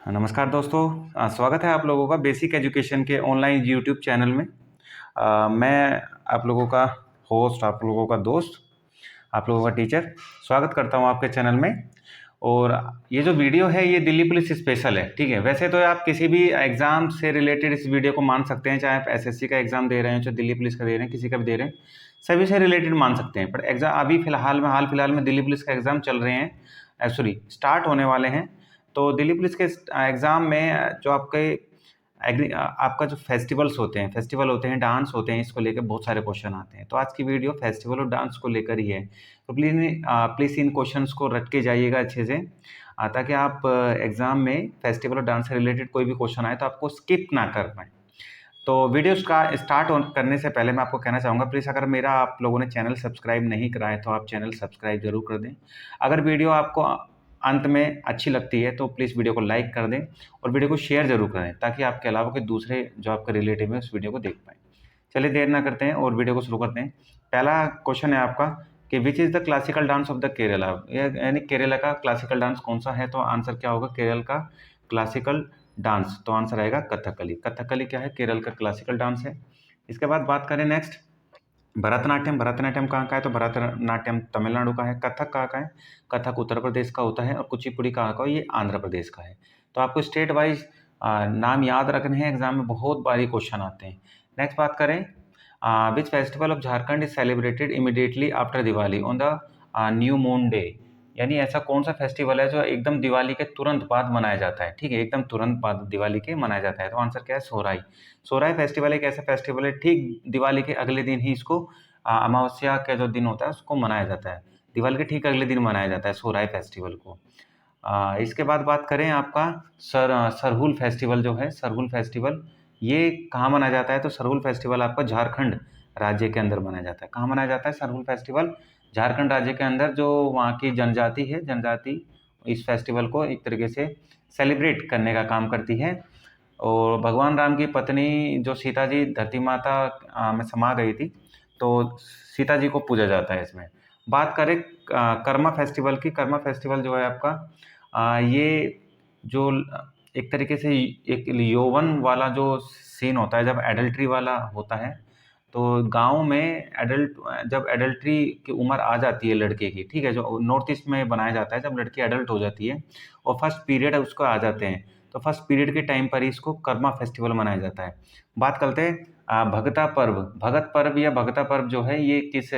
नमस्कार दोस्तों। स्वागत है आप लोगों का बेसिक एजुकेशन के ऑनलाइन यूट्यूब चैनल में। मैं आप लोगों का होस्ट, आप लोगों का दोस्त, आप लोगों का टीचर स्वागत करता हूं आपके चैनल में। और ये जो वीडियो है ये दिल्ली पुलिस स्पेशल है, ठीक है। वैसे तो आप किसी भी एग्ज़ाम से रिलेटेड इस वीडियो को मान सकते हैं, चाहे आप एसएससी का एग्ज़ाम दे रहे हैं, चाहे दिल्ली पुलिस का दे रहे हैं, किसी का भी दे रहे हैं, सभी से रिलेटेड मान सकते हैं। पर एग्ज़ाम अभी हाल फिलहाल में दिल्ली पुलिस का एग्ज़ाम चल रहे हैं, सॉरी स्टार्ट होने वाले हैं। तो दिल्ली पुलिस के एग्ज़ाम में जो आपका जो फेस्टिवल होते हैं, डांस होते हैं, इसको लेकर बहुत सारे क्वेश्चन आते हैं। तो आज की वीडियो फेस्टिवल और डांस को लेकर ही है। तो प्लीज़ इन क्वेश्चंस को रट के जाइएगा अच्छे से, ताकि आप एग्ज़ाम में फेस्टिवल और डांस से रिलेटेड कोई भी क्वेश्चन आए तो आपको स्किप ना कर पाएँ। तो वीडियो स्टार्ट करने से पहले मैं आपको कहना चाहूँगा, प्लीज़ अगर मेरा आप लोगों ने चैनल सब्सक्राइब नहीं करा है तो आप चैनल सब्सक्राइब ज़रूर कर दें। अगर वीडियो आपको अंत में अच्छी लगती है तो प्लीज़ वीडियो को लाइक कर दें और वीडियो को शेयर ज़रूर करें, ताकि आपके अलावा कोई दूसरे जो आपके रिलेटिव है उस वीडियो को देख पाएँ। चलिए देर ना करते हैं और वीडियो को शुरू करते हैं। पहला क्वेश्चन है आपका कि which is the classical dance of the Kerala, यानी केरला का क्लासिकल डांस कौन सा है? तो आंसर क्या होगा? केरल का क्लासिकल डांस। तो आंसर आएगा कथकली। कथकली क्या है? केरल का क्लासिकल डांस है। इसके बाद बात करें नेक्स्ट, भरतनाट्यम। भरतनाट्यम कहाँ का है? तो भरतनाट्यम तमिलनाडु का है। कथक कहाँ का है? कथक उत्तर प्रदेश का होता है। और कुचिपुड़ी कहाँ का है? ये आंध्र प्रदेश का है। तो आपको स्टेट वाइज नाम याद रखने हैं, एग्जाम में बहुत बारी क्वेश्चन आते हैं। नेक्स्ट बात करें, which festival of Jharkhand is celebrated immediately after Diwali on the new moon day, यानी ऐसा कौन सा फेस्टिवल है जो एकदम दिवाली के तुरंत बाद मनाया जाता है? ठीक है, एकदम तुरंत बाद दिवाली के मनाया जाता है। तो आंसर क्या है? सोहराई। सोहराई फेस्टिवल एक ऐसा फेस्टिवल है, ठीक दिवाली के अगले दिन ही इसको अमावस्या का जो दिन होता है उसको मनाया जाता है। दिवाली के ठीक अगले दिन मनाया जाता है सोहराई फेस्टिवल को। इसके बाद बात करें आपका सरहुल फेस्टिवल जो है, सरहुल फेस्टिवल ये कहाँ मनाया जाता है? तो सरहुल फेस्टिवल आपका झारखंड राज्य के अंदर मनाया जाता है। कहाँ मनाया जाता है सरहुल फेस्टिवल? झारखंड राज्य के अंदर। जो वहाँ की जनजाति है, जनजाति इस फेस्टिवल को एक तरीके से सेलिब्रेट करने का काम करती है। और भगवान राम की पत्नी जो सीता जी धरती माता में समा गई थी, तो सीता जी को पूजा जाता है इसमें। बात करें कर्मा फेस्टिवल की। कर्मा फेस्टिवल जो है आपका ये जो एक तरीके से एक यौवन वाला जो सीन होता है, जब एडल्ट्री वाला होता है, तो गाँव में जब एडल्ट्री की उम्र आ जाती है लड़के की, ठीक है, जो नॉर्थ ईस्ट में बनाया जाता है, जब लड़की एडल्ट हो जाती है और फर्स्ट पीरियड उसको आ जाते हैं, तो फर्स्ट पीरियड के टाइम पर ही इसको कर्मा फेस्टिवल मनाया जाता है। बात करते हैं भगता पर्व। भगत पर्व या भगता पर्व जो है ये किस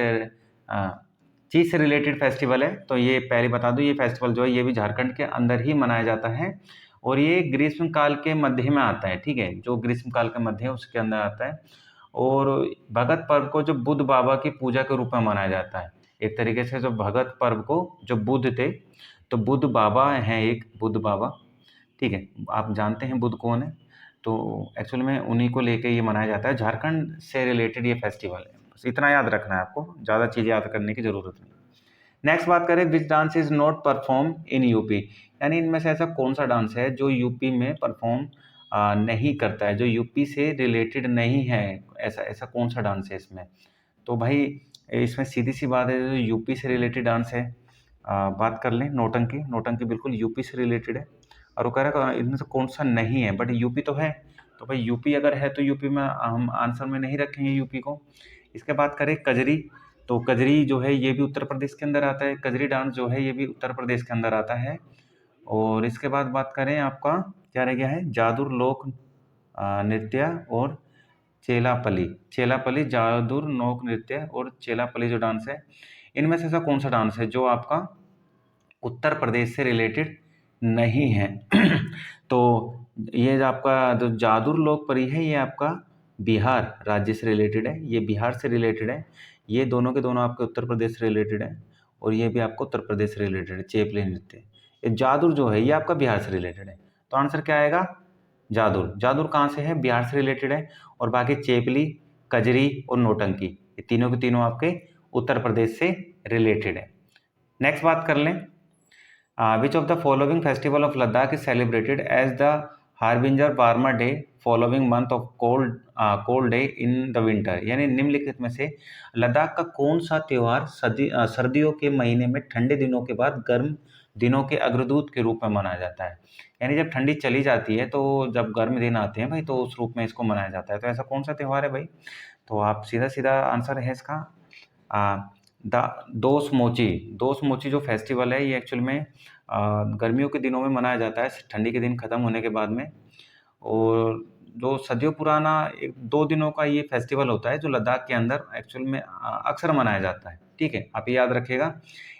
चीज़ से रिलेटेड फेस्टिवल है? तो ये पहले बता दूँ, ये फेस्टिवल जो है ये भी झारखंड के अंदर ही मनाया जाता है और ये ग्रीष्म काल के मध्य में आता है, ठीक है, जो ग्रीष्म काल का मध्य है उसके अंदर आता है। और भगत पर्व को जो बुद्ध बाबा की पूजा के रूप में मनाया जाता है। एक तरीके से जो भगत पर्व को जो बुद्ध थे, तो बुद्ध बाबा हैं एक, बुद्ध बाबा, ठीक है, आप जानते हैं बुद्ध कौन है, तो एक्चुअल में उन्हीं को लेके ये मनाया जाता है। झारखंड से रिलेटेड ये फेस्टिवल है, बस इतना याद रखना है आपको, ज़्यादा चीज़ याद करने की ज़रूरत नहीं। नेक्स्ट बात करें, which dance is not perform in UP, यानी इनमें से ऐसा कौन सा डांस है जो यूपी में परफॉर्म नहीं करता है, जो यूपी से रिलेटेड नहीं है, ऐसा ऐसा कौन सा डांस है इसमें? तो भाई इसमें सीधी सी बात है, जो यूपी से रिलेटेड डांस है, बात कर लें नौटंकी। नौटंकी बिल्कुल यूपी से रिलेटेड है। और वो कह रहा है इनमें से कौन सा नहीं है, बट यूपी तो है। तो भाई यूपी अगर है तो यूपी में हम आंसर में नहीं रखेंगे यूपी को। इसके बाद करें कजरी। तो कजरी जो है ये भी उत्तर प्रदेश के अंदर आता है। कजरी डांस जो है ये भी उत्तर प्रदेश के अंदर आता है। और इसके बाद बात करें आपका क्या रह गया है, जादुर लोक नृत्य और चेलापली। चेलापली, जादुर लोक नृत्य और चेलापली जो डांस है, इनमें से ऐसा कौन सा डांस है जो आपका उत्तर प्रदेश से रिलेटेड नहीं है? तो ये जो आपका जो जादुर लोक परी है ये आपका बिहार राज्य से रिलेटेड है, ये बिहार से रिलेटेड है। ये दोनों के दोनों आपके उत्तर प्रदेश से रिलेटेड है और ये भी आपको उत्तर प्रदेश से रिलेटेड है, चेपली नृत्य। ये जादुर जो है ये आपका बिहार से रिलेटेड है। तो आंसर क्या आएगा? जादुर। जादुर कहाँ से है? बिहार से रिलेटेड है। और बाकी चेपली, कजरी और नौटंकी ये तीनों के तीनों आपके उत्तर प्रदेश से रिलेटेड है। नेक्स्ट बात कर लें, which of the following festival of Ladakh is celebrated as the harbinger warmer day following month of cold day in the winter, यानी निम्नलिखित में से लद्दाख का कौन सा त्यौहार सर्दियों के महीने में ठंडे दिनों के बाद गर्म दिनों के अग्रदूत के रूप में मनाया जाता है। यानी जब ठंडी चली जाती है तो जब गर्म दिन आते हैं भाई, तो उस रूप में इसको मनाया जाता है। तो ऐसा कौन सा त्यौहार है भाई? तो आप सीधा-सीधा आंसर है इसका अ, द दोस मोची। दोस मोची जो फेस्टिवल है ये एक्चुअल में गर्मियों के दिनों में मनाया जाता है, ठंडी के दिन खत्म होने के बाद में। और जो सदियों पुराना 2 दिनों का ये फेस्टिवल होता है जो लद्दाख के अंदर एक्चुअल में अक्सर मनाया जाता है, ठीक है? आप ये याद रखिएगा।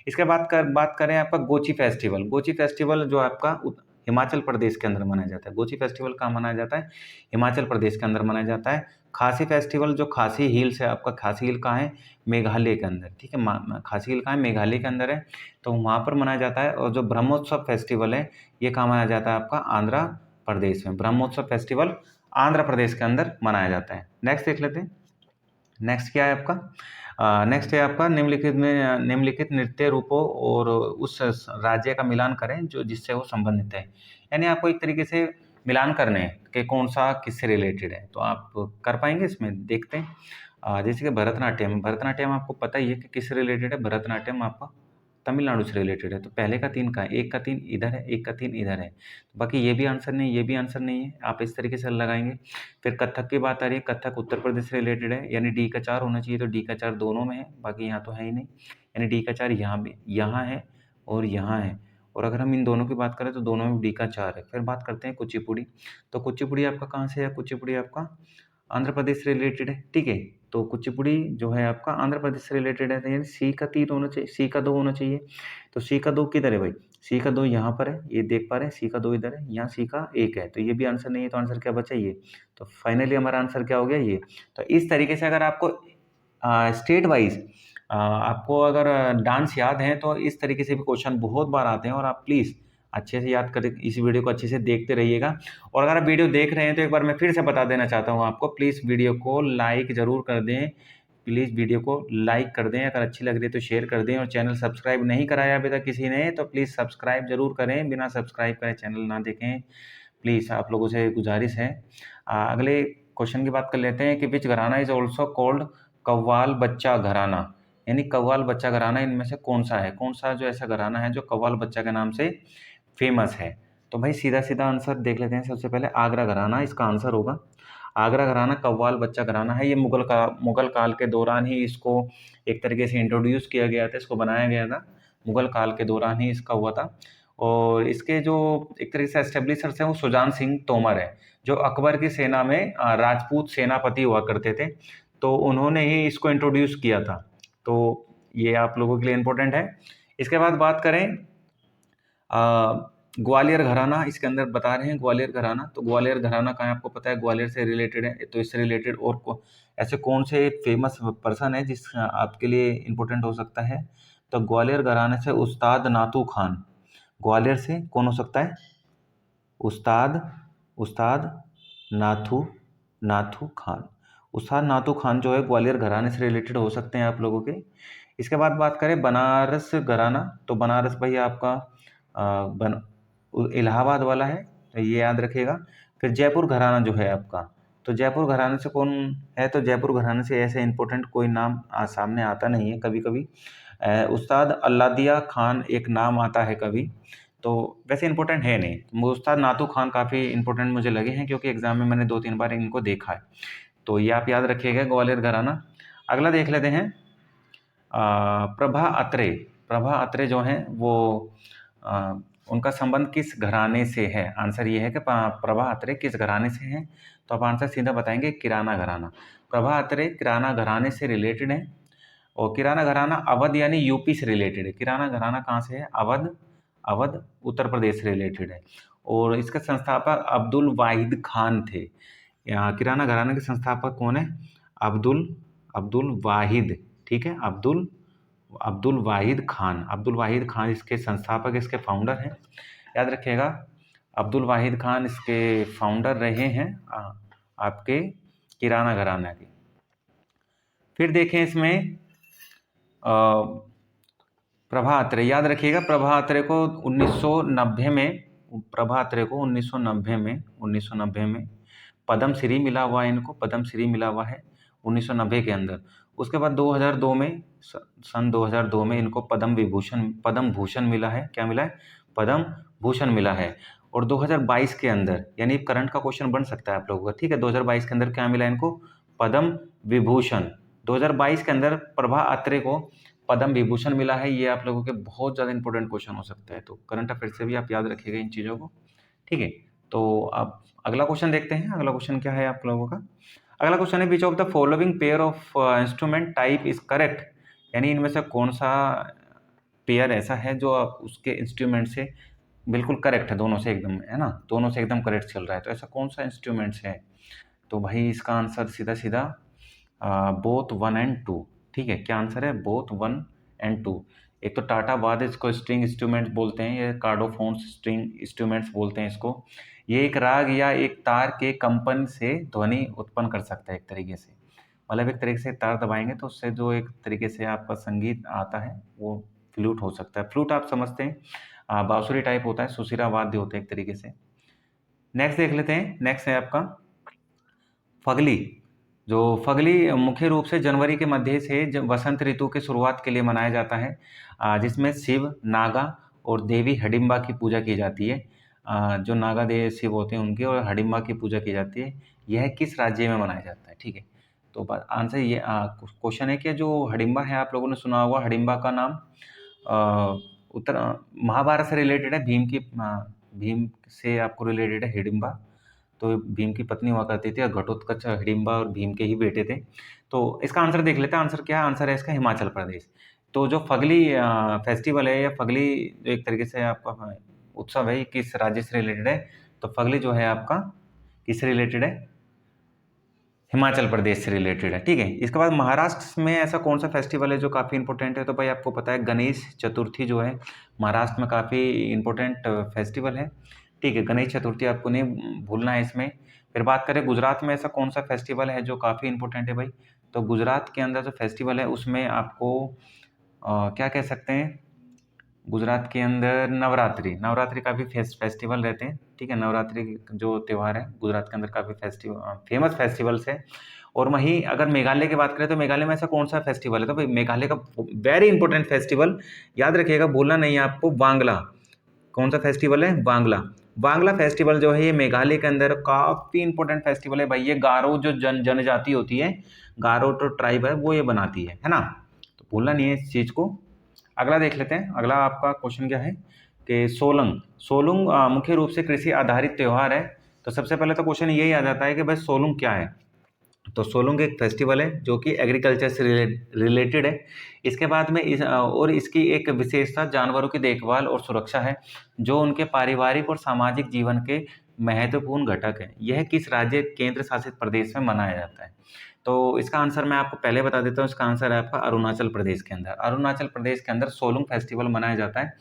इसके बाद बात करें आपका गोची फेस्टिवल। गोची फेस्टिवल जो आपका हिमाचल प्रदेश के अंदर मनाया जाता है। गोची फेस्टिवल कहाँ मनाया जाता है? हिमाचल प्रदेश के अंदर मनाया जाता है। खासी फेस्टिवल जो खासी हिल्स है आपका, खासी हिल कहाँ है? मेघालय के अंदर, ठीक है? खासी हिल कहाँ है? मेघालय के अंदर है, तो वहाँ पर मनाया जाता है। और जो ब्रह्मोत्सव फेस्टिवल है ये कहाँ मनाया जाता है आपका? आंध्र प्रदेश में। ब्रह्मोत्सव फेस्टिवल आंध्र प्रदेश के अंदर मनाया जाता है। नेक्स्ट देख लेते हैं। नेक्स्ट क्या है आपका? नेक्स्ट है आपका निम्नलिखित नृत्य रूपों और उस राज्य का मिलान करें जो जिससे वो संबंधित है। यानी आपको एक तरीके से मिलान करने हैं कि कौन सा किससे रिलेटेड है, तो आप कर पाएंगे इसमें? देखते हैं। जैसे कि भरतनाट्यम आपको पता ही है कि किससे रिलेटेड है। भरतनाट्यम आपका तमिलनाडु से रिलेटेड है। तो पहले का 3 कहाँ है? एक का 3 इधर है, एक का 3 इधर है। बाकी ये भी आंसर नहीं, ये भी आंसर नहीं है। आप इस तरीके से लगाएंगे। फिर कथक की बात आ रही है, कथक उत्तर प्रदेश से रिलेटेड है, यानी डी का 4 होना चाहिए। तो डी का 4 दोनों में है, बाकी यहाँ तो है ही नहीं। यानी डी का 4 यहाँ भी, यहाँ है और यहाँ है। और अगर हम इन दोनों की बात करें तो दोनों में डी का 4 है। फिर बात करते हैं कुचिपुड़ी। तो कुचिपुड़ी आपका कहाँ से है? कुचिपुड़ी आपका आंध्र प्रदेश से रिलेटेड है, ठीक है? तो कुचिपुड़ी जो है आपका आंध्र प्रदेश से रिलेटेड है, तो यानी सी का 3 होना चाहिए, सी का 2 होना चाहिए। तो सी का 2 किधर है भाई? सी का 2 यहाँ पर है, ये देख पा रहे हैं, सी का 2 इधर है, यहाँ सी का 1 है, तो ये भी आंसर नहीं है। तो आंसर क्या बचा? ये। तो फाइनली हमारा आंसर क्या हो गया? ये। तो इस तरीके से अगर आपको स्टेट वाइज आपको अगर डांस याद है तो इस तरीके से भी क्वेश्चन बहुत बार आते हैं, और आप प्लीज़ अच्छे से याद करें, इस वीडियो को अच्छे से देखते रहिएगा। और अगर आप वीडियो देख रहे हैं तो एक बार मैं फिर से बता देना चाहता हूँ आपको, प्लीज़ वीडियो को लाइक ज़रूर कर दें। प्लीज़ वीडियो को लाइक कर दें, अगर अच्छी लग रही है तो शेयर कर दें। और चैनल सब्सक्राइब नहीं कराया अभी तक किसी ने तो प्लीज़ सब्सक्राइब ज़रूर करें, बिना सब्सक्राइब करे चैनल ना देखें, प्लीज़ आप लोगों से गुजारिश है। अगले क्वेश्चन की बात कर लेते हैं कि विच घराना इज़ ऑल्सो कॉल्ड कव्वाल बच्चा घराना। यानी कव्वाल बच्चा घराना इनमें से कौन सा है? कौन सा जो ऐसा घराना है जो कव्वाल बच्चा के नाम से फेमस है? तो भाई सीधा-सीधा आंसर देख लेते हैं। सबसे पहले आगरा घराना इसका आंसर होगा। आगरा घराना कव्वाल बच्चा घराना है। ये मुगल काल के दौरान ही इसको एक तरीके से इंट्रोड्यूस किया गया था, इसको बनाया गया था। मुगल काल के दौरान ही इसका हुआ था। और इसके जो एक तरीके से एस्टेब्लिशर्स हैं वो सुजान सिंह तोमर है, जो अकबर की सेना में राजपूत सेनापति हुआ करते थे। तो उन्होंने ही इसको इंट्रोड्यूस किया था। तो ये आप लोगों के लिए इम्पोर्टेंट है। इसके बाद बात करें ग्वालियर घराना, इसके अंदर बता रहे हैं ग्वालियर घराना। तो ग्वालियर घराना कहाँ है? आपको पता है ग्वालियर से रिलेटेड है। तो इससे रिलेटेड और ऐसे कौन से फेमस पर्सन है जिस आपके लिए इम्पोर्टेंट हो सकता है? तो ग्वालियर घराने से उस्ताद नातू खान। ग्वालियर से कौन हो सकता है? उस्ताद नाथू खान। उस्ताद नाथू खान जो है ग्वालियर घराने से रिलेटेड हो सकते हैं आप लोगों के। इसके बाद बात करें बनारस घराना। तो बनारस भाई आपका इलाहाबाद वाला है, तो ये याद रखिएगा। फिर जयपुर घराना जो है आपका, तो जयपुर घराने से कौन है? तो जयपुर घराने से ऐसे इंपॉर्टेंट कोई नाम सामने आता नहीं है कभी कभी। उस्ताद अल्लादिया खान एक नाम आता है कभी, तो वैसे इंपॉर्टेंट है नहीं। उस्ताद नातू खान काफ़ी इंपॉर्टेंट मुझे लगे हैं, क्योंकि एग्जाम में मैंने 2-3 बार इनको देखा है। तो ये आप याद रखिएगा ग्वालियर घराना। अगला देख लेते हैं प्रभा अत्रे। प्रभा अत्रे जो हैं वो उनका संबंध किस घराने से है? आंसर ये है कि प्रभा अत्रे किस घराने से हैं? तो आप आंसर सीधा बताएंगे किराना घराना। प्रभा अत्रे किराना घराने से रिलेटेड है। और किराना घराना अवध यानी यूपी से रिलेटेड है। किराना घराना कहाँ से है? अवध उत्तर प्रदेश से रिलेटेड है। और इसके संस्थापक अब्दुल वाहिद खान थे। किराना घराने के संस्थापक कौन है? अब्दुल वाहिद, ठीक है? अब्दुल वाहिद खान इसके संस्थापक, इसके फाउंडर हैं। याद रखिएगा, अब्दुल वाहिद खान इसके फाउंडर रहे हैं आपके किराना घराना के। फिर देखें इसमें प्रभा अत्रे। याद रखिएगा प्रभा अत्रे को 1990 में पद्मश्री मिला हुआ है। इनको पद्मश्री मिला हुआ है 1990 के अंदर। उसके बाद 2002 में सन 2002 में इनको पद्म भूषण मिला है। क्या मिला है? पद्म भूषण मिला है। और 2022 के अंदर, यानी करंट का क्वेश्चन बन सकता है आप लोगों का, ठीक है। 2022 के अंदर क्या मिला इनको? पद्म विभूषण। 2022 के अंदर प्रभा अत्रे को पद्म विभूषण मिला है। ये आप लोगों के बहुत ज़्यादा इंपॉर्टेंट क्वेश्चन हो सकता है, तो करंट अफेयर से भी आप याद रखिएगा इन चीज़ों को, ठीक है। तो अब अगला क्वेश्चन देखते हैं। अगला क्वेश्चन क्या है आप लोगों का? अगला क्वेश्चन है, विच of the following pair of instrument type is correct, यानी इनमें से कौन सा पेयर ऐसा है जो उसके इंस्ट्रूमेंट से बिल्कुल करेक्ट है, दोनों से एकदम, है ना, दोनों से एकदम करेक्ट चल रहा है। तो ऐसा कौन सा इंस्ट्रूमेंट्स है? तो भाई इसका आंसर सीधा सीधा बोथ 1 एंड 2, ठीक है। क्या आंसर है? Both 1 and 2। एक तो टाटा बाद इसको स्ट्रिंग इंस्ट्रूमेंट्स बोलते हैं, ये कार्डोफोन्स स्ट्रिंग इंस्ट्रूमेंट्स बोलते हैं इसको। ये एक राग या एक तार के कंपन से ध्वनि उत्पन्न कर सकता है एक तरीके से, मतलब एक तरीके से तार दबाएंगे तो उससे जो एक तरीके से आपका संगीत आता है वो फ्लूट हो सकता है। फ्लूट आप समझते हैं, बांसुरी टाइप होता है, सुशीरा वाद्य होते हैं एक तरीके से। नेक्स्ट देख लेते हैं। नेक्स्ट है आपका फगली। जो फगली मुख्य रूप से जनवरी के मध्य से वसंत ऋतु के शुरुआत के लिए मनाया जाता है, जिसमें शिव, नागा और देवी हिडिंबा की पूजा की जाती है। जो नागा देव शिव होते हैं उनकी, और हिडिंबा की पूजा की जाती है। यह किस राज्य में मनाया जाता है, ठीक है। तो आंसर ये क्वेश्चन है कि जो हिडिंबा है, आप लोगों ने सुना होगा हिडिंबा का नाम, उत्तर महाभारत से रिलेटेड है। भीम से आपको रिलेटेड है हिडिंबा। तो भीम की पत्नी हुआ करती थी, और घटोत्कच हिडिंबा और भीम के ही बेटे थे। तो इसका आंसर देख लेते हैं। आंसर क्या है? आंसर है इसका हिमाचल प्रदेश। तो जो फगली फेस्टिवल है, या फगली जो एक तरीके से आपका उत्सव है, किस राज्य से रिलेटेड है? तो फगली जो है आपका किससे रिलेटेड है? हिमाचल प्रदेश से रिलेटेड है, ठीक है। इसके बाद महाराष्ट्र में ऐसा कौन सा फेस्टिवल है जो काफ़ी इंपॉर्टेंट है? तो भाई आपको पता है गणेश चतुर्थी जो है महाराष्ट्र में काफ़ी इंपॉर्टेंट फेस्टिवल है, ठीक है। गणेश चतुर्थी आपको नहीं भूलना है इसमें। फिर बात करें गुजरात में ऐसा कौन सा फेस्टिवल है जो काफ़ी इंपॉर्टेंट है भाई? तो गुजरात के अंदर जो फेस्टिवल है उसमें आपको क्या कह सकते हैं, गुजरात के अंदर नवरात्रि काफ़ी फेस्टिवल रहते हैं, ठीक है। नवरात्रि जो त्यौहार है गुजरात के अंदर काफ़ी फेमस फेस्टिवल्स है। और वहीं अगर मेघालय की बात करें तो मेघालय में ऐसा कौन सा फेस्टिवल है? तो भाई मेघालय का वेरी इंपॉर्टेंट फेस्टिवल, याद रखिएगा, भूलना नहीं है आपको, वांगला। कौन सा फेस्टिवल है? वांगला। वांगला फेस्टिवल जो है ये मेघालय के अंदर काफ़ी इंपॉर्टेंट फेस्टिवल है भाई। ये गारो जो जनजाति होती है, गारो तो ट्राइब है, वो ये बनाती है ना। तो भूलना नहीं है इस चीज़ को। अगला देख लेते हैं। अगला आपका क्वेश्चन क्या है कि सोलंग। सोलुंग मुख्य रूप से कृषि आधारित त्यौहार है। तो सबसे पहले तो क्वेश्चन यही आ जाता है कि भाई सोलुंग क्या है? तो सोलुंग एक फेस्टिवल है जो कि एग्रीकल्चर से रिलेटेड है। इसके बाद में और इसकी एक विशेषता जानवरों की देखभाल और सुरक्षा है, जो उनके पारिवारिक और सामाजिक जीवन के महत्वपूर्ण घटक है। यह किस राज्य केंद्र शासित प्रदेश में मनाया जाता है? तो इसका आंसर मैं आपको पहले बता देता हूँ। इसका आंसर है आपका अरुणाचल प्रदेश के अंदर। अरुणाचल प्रदेश के अंदर सोलुंग फेस्टिवल मनाया जाता है।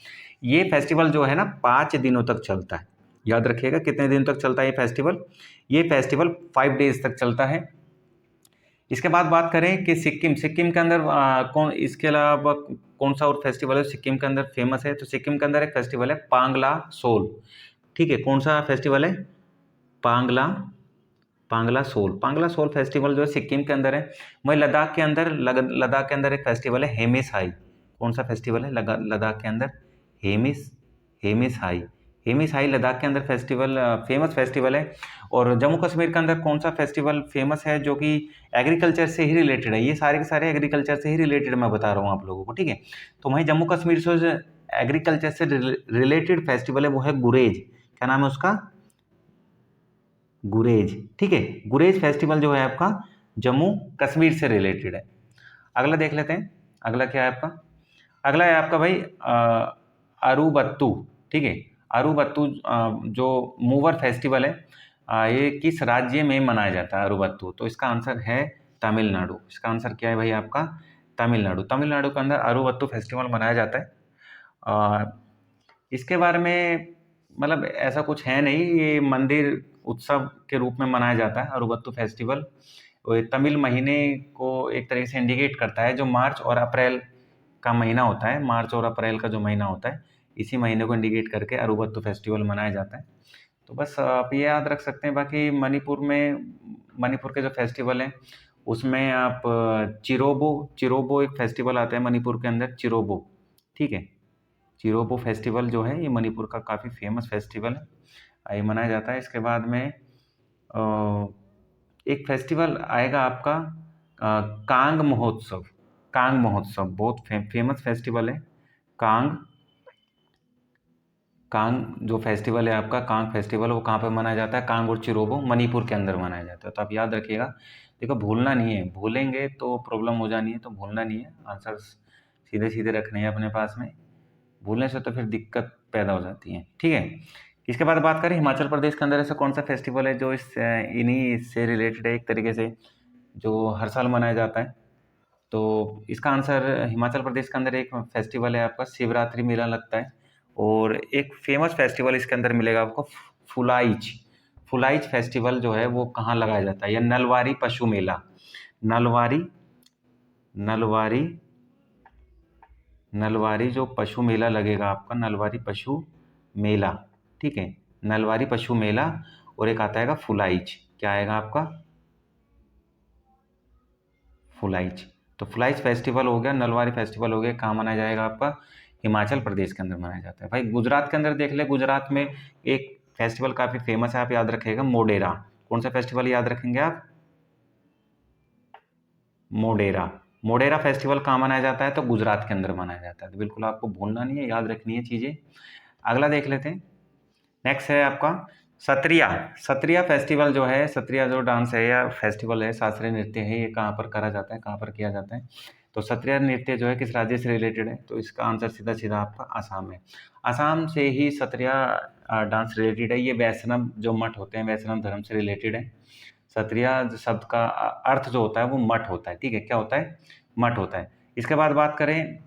ये फेस्टिवल जो है ना 5 दिनों तक चलता है। याद रखिएगा कितने दिन तक चलता है ये फेस्टिवल? ये फेस्टिवल 5 डेज तक चलता है। इसके बाद बात करें कि सिक्किम के अंदर कौन, इसके अलावा कौन सा और फेस्टिवल है सिक्किम के अंदर फेमस है? तो सिक्किम के अंदर एक फेस्टिवल है पांगला सोल, ठीक है। कौन सा फेस्टिवल है? पांगला सोल फेस्टिवल जो है सिक्किम के अंदर है। वहीं लद्दाख के अंदर एक फेस्टिवल है हेमिस हाई। कौन सा फेस्टिवल है लद्दाख के अंदर? हेमिस हाई। हेमिस हाई लद्दाख के अंदर फेस्टिवल फेमस फेस्टिवल है। और जम्मू कश्मीर के अंदर कौन सा फेस्टिवल फेमस है जो कि एग्रीकल्चर से ही रिलेटेड है? ये सारे के सारे एग्रीकल्चर से ही रिलेटेड मैं बता रहा हूँ आप लोगों को, ठीक है। तो वहीं जम्मू कश्मीर से एग्रीकल्चर से रिलेटेड फेस्टिवल है वो है गुरेज। क्या नाम है उसका? गुरेज, ठीक है। गुरेज फेस्टिवल जो है आपका जम्मू कश्मीर से रिलेटेड है। अगला देख लेते हैं। अगला क्या है आपका? अगला है आपका भाई अरुबत्तू, ठीक है। अरुबत्तू जो मूवर फेस्टिवल है, ये किस राज्य में मनाया जाता है अरुबत्तू? तो इसका आंसर है तमिलनाडु। इसका आंसर क्या है भाई आपका? तमिलनाडु। तमिलनाडु के अंदर अरुबत्तू फेस्टिवल मनाया जाता है। इसके बारे में मतलब ऐसा कुछ है नहीं, ये मंदिर उत्सव के रूप में मनाया जाता है अरुबत्तू फेस्टिवल। और ये तमिल महीने को एक तरीके से इंडिकेट करता है, जो मार्च और अप्रैल का महीना होता है। मार्च और अप्रैल का जो महीना होता है, इसी महीने को इंडिकेट करके अरुबत्तू फेस्टिवल मनाया जाता है। तो बस आप ये याद रख सकते हैं। बाकी मणिपुर के जो फेस्टिवल हैं उसमें आप चिरोबो चिरोबो एक फेस्टिवल आता है मणिपुर के अंदर, चिरोबो, ठीक है। चिरोबो फेस्टिवल जो है ये मणिपुर का काफ़ी फेमस फेस्टिवल है, ये मनाया जाता है। इसके बाद में एक फेस्टिवल आएगा आपका कांग महोत्सव। कांग महोत्सव बहुत फेमस फेस्टिवल है। कांग कांग जो फेस्टिवल है आपका, कांग फेस्टिवल, वो कहाँ पे मनाया जाता है? कांग और चिरोबो मणिपुर के अंदर मनाया जाता है। तो आप याद रखिएगा, देखो भूलना नहीं है, भूलेंगे तो प्रॉब्लम हो जानी है, तो भूलना नहीं है, आंसर सीधे सीधे रखने हैं अपने पास में, भूलने से तो फिर दिक्कत पैदा हो जाती है, ठीक है। इसके बाद बात करें हिमाचल प्रदेश के अंदर ऐसा कौन सा फेस्टिवल है जो इस इन्हीं से रिलेटेड है एक तरीके से, जो हर साल मनाया जाता है? तो इसका आंसर, हिमाचल प्रदेश के अंदर एक फेस्टिवल है आपका, शिवरात्रि मेला लगता है। और एक फेमस फेस्टिवल इसके अंदर मिलेगा आपको, फुलाइच। फुलाइच फेस्टिवल जो है वो कहाँ लगाया जाता है? या नलवारी पशु मेला। नलवारी नलवारी नलवारी जो पशु मेला लगेगा आपका, नलवारी पशु मेला, ठीक है। नलवारी पशु मेला। और एक आता है फुलाइच, क्या आएगा आपका? फुलाइच। तो फुलाइच फेस्टिवल हो गया, नलवारी फेस्टिवल हो गया, कहाँ मनाया जाएगा आपका? हिमाचल प्रदेश के अंदर मनाया जाता है। भाई गुजरात के अंदर देख ले, गुजरात में एक फेस्टिवल काफ़ी फेमस है, आप याद रखिएगा, मोडेरा। कौन सा फेस्टिवल याद रखेंगे आप? मोडेरा। मोडेरा फेस्टिवल कहाँ मनाया जाता है? तो गुजरात के अंदर मनाया जाता है। तो बिल्कुल आपको भूलना नहीं है, याद रखनी है चीज़ें। अगला देख लेते हैं। नेक्स्ट है आपका सत्रिया। सत्रिया फेस्टिवल जो है, सत्रिया जो डांस है या फेस्टिवल है, शास्त्रीय नृत्य है, ये कहाँ पर करा जाता है, कहाँ पर किया जाता है? तो सत्रिया नृत्य जो है किस राज्य से रिलेटेड है? तो इसका आंसर सीधा सीधा आपका आसाम है। आसाम से ही सत्रिया डांस रिलेटेड है। ये वैष्णव जो मठ होते हैं, वैष्णव धर्म से रिलेटेड है। सत्रिया शब्द का अर्थ जो होता है वो मठ होता है, ठीक है। क्या होता है? मठ होता है। इसके बाद बात करें,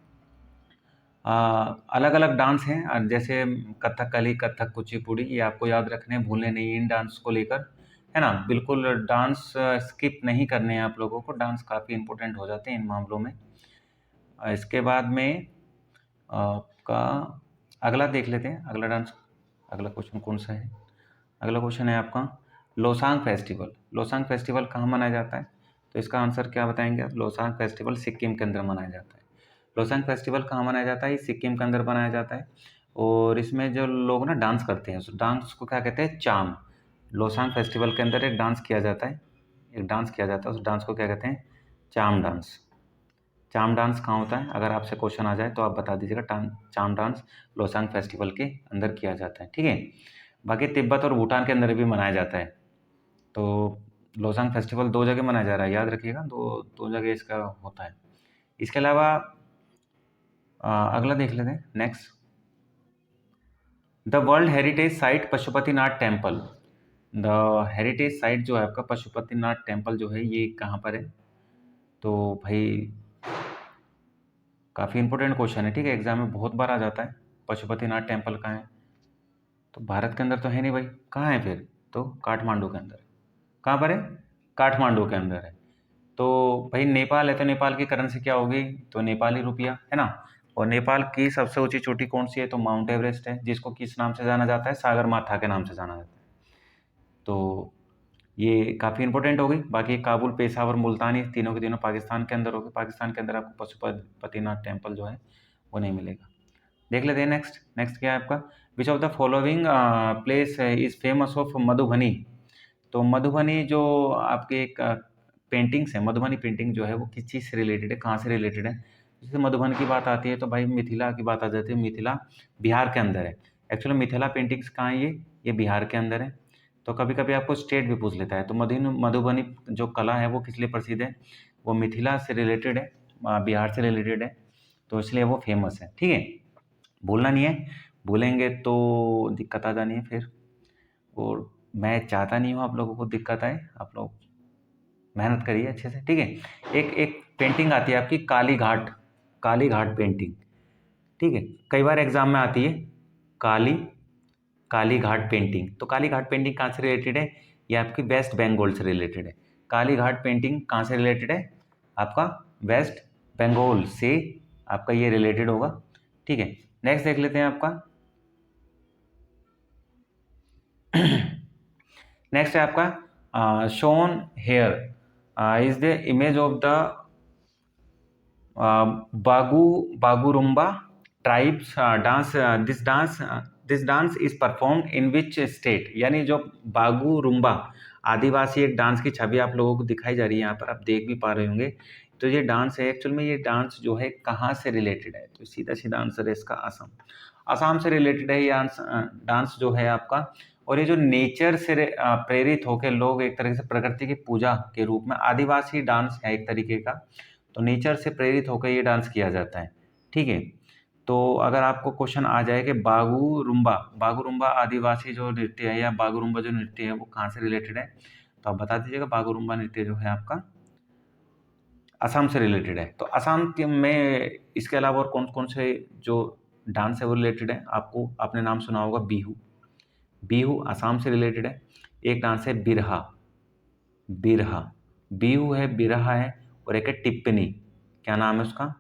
अलग अलग डांस हैं, जैसे कथकली, कथक, कुचिपुड़ी, ये आपको याद रखने हैं, भूलने नहीं इन डांस को लेकर, है ना। बिल्कुल डांस स्किप नहीं करने हैं आप लोगों को, डांस काफ़ी इंपॉर्टेंट हो जाते हैं इन मामलों में। इसके बाद में आपका अगला देख लेते हैं, अगला डांस, अगला क्वेश्चन कौन सा है? अगला क्वेश्चन है आपका लोसांग फेस्टिवल। लोसांग फेस्टिवल कहाँ मनाया जाता है? तो इसका आंसर क्या बताएंगे आप? लोसांग फेस्टिवल सिक्किम के अंदर मनाया जाता है। लोसांग फेस्टिवल कहाँ मनाया जाता है? ये सिक्किम के अंदर मनाया जाता है। और इसमें जो लोग ना डांस करते हैं, उस डांस को क्या कहते हैं? चाम। लोसांग फेस्टिवल के अंदर एक डांस किया जाता है, एक डांस किया जाता है, उस डांस को क्या कहते हैं? चाम डांस। चाम डांस कहाँ होता है? अगर आपसे क्वेश्चन आ जाए तो आप बता दीजिएगा। चाम डांस लोसांग फेस्टिवल के अंदर किया जाता है, ठीक है। बाकी तिब्बत और भूटान के अंदर भी मनाया जाता है। तो लोसांग फेस्टिवल दो जगह मनाया जा रहा है, याद रखिएगा, दो दो जगह इसका होता है। इसके अलावा अगला देख लेते हैं, next. The world heritage site Pashupatinath temple. The heritage site जो है आपका पशुपतिनाथ टेम्पल जो है, ये कहाँ पर है? तो भाई काफ़ी इंपॉर्टेंट क्वेश्चन है, ठीक है, एग्जाम में बहुत बार आ जाता है। पशुपतिनाथ टेम्पल कहाँ है? तो भारत के अंदर तो है नहीं भाई, कहाँ है फिर? तो काठमांडू के अंदर। कहाँ पर है? काठमांडू के अंदर है। तो भाई नेपाल है, तो नेपाल की करेंसी क्या होगी? तो नेपाली रुपया, है ना। और नेपाल की सबसे ऊंची चोटी कौन सी है? तो माउंट एवरेस्ट है, जिसको किस नाम से जाना जाता है? सागर माथा के नाम से जाना जाता है। तो ये काफ़ी इंपॉर्टेंट हो गई। बाकी काबुल, पेशावर, मुल्तान, ये तीनों के तीनों पाकिस्तान के अंदर होगी। पाकिस्तान के अंदर आपको पशुपतिनाथ टेम्पल जो है वो नहीं मिलेगा। देख लेते हैं नेक्स्ट। नेक्स्ट क्या है आपका? विच of the following place is famous of Madhubani. तो मधुबनी जो आपके एक पेंटिंग्स है, मधुबनी पेंटिंग जो है वो किस चीज़ से रिलेटेड है, कहाँ से रिलेटेड है? जैसे मधुबन की बात आती है तो भाई मिथिला की बात आ जाती है। मिथिला बिहार के अंदर है। एक्चुअली मिथिला पेंटिंग्स कहाँ है? ये बिहार के अंदर है। तो कभी कभी आपको स्टेट भी पूछ लेता है। तो मधुबनी जो कला है वो किस लिए प्रसिद्ध है? वो मिथिला से रिलेटेड है, बिहार से रिलेटेड है, तो इसलिए वो फेमस है, ठीक है। भूलना नहीं है, भूलेंगे तो दिक्कत आ जानी है फिर। और मैं चाहता नहीं हूँ आप लोगों को दिक्कत आए, आप लोग मेहनत करिए अच्छे से, ठीक है। एक एक पेंटिंग आती है आपकी काली घाट, काली घाट पेंटिंग, ठीक है, कई बार एग्जाम में आती है। काली काली घाट पेंटिंग, तो काली घाट पेंटिंग कहाँ से रिलेटेड है? ये आपकी वेस्ट बंगाल से रिलेटेड है। काली घाट पेंटिंग कहाँ से रिलेटेड है? आपका वेस्ट बंगाल से आपका ये रिलेटेड होगा, ठीक है। नेक्स्ट देख लेते हैं आपका। नेक्स्ट है आपका shown here. Is the image of the Bagurumba tribes dance this dance is performed in which state. यानी जो बागुरुम्बा आदिवासी एक डांस की छवि आप लोगों को दिखाई जा रही है, यहाँ पर आप देख भी पा रहे होंगे। तो ये डांस है, एक्चुअल में ये डांस जो है कहाँ से रिलेटेड है, तो सीधा सीधा आंसर है इसका असम। असम से रिलेटेड है ये डांस जो है आपका। और ये जो नेचर से प्रेरित होकर लोग एक तरह से प्रकृति की पूजा के रूप में, आदिवासी डांस है एक तरीके का, तो नेचर से प्रेरित होकर ये डांस किया जाता है। ठीक है, तो अगर आपको क्वेश्चन आ जाए कि बागुरुम्बा आदिवासी जो नृत्य है या बागुरुम्बा जो नृत्य है वो कहाँ से रिलेटेड है, तो आप बता दीजिएगा। बागुरुम्बा नृत्य जो है आपका असम से रिलेटेड है। तो असम में इसके अलावा और कौन कौन से जो डांस है वो रिलेटेड है, आपने नाम सुना होगा बिहू। बिहू असम से रिलेटेड है। एक डांस है बिरहा, बिहू है, बिरहा है, और एक है टिप्पणी। क्या नाम है उसका?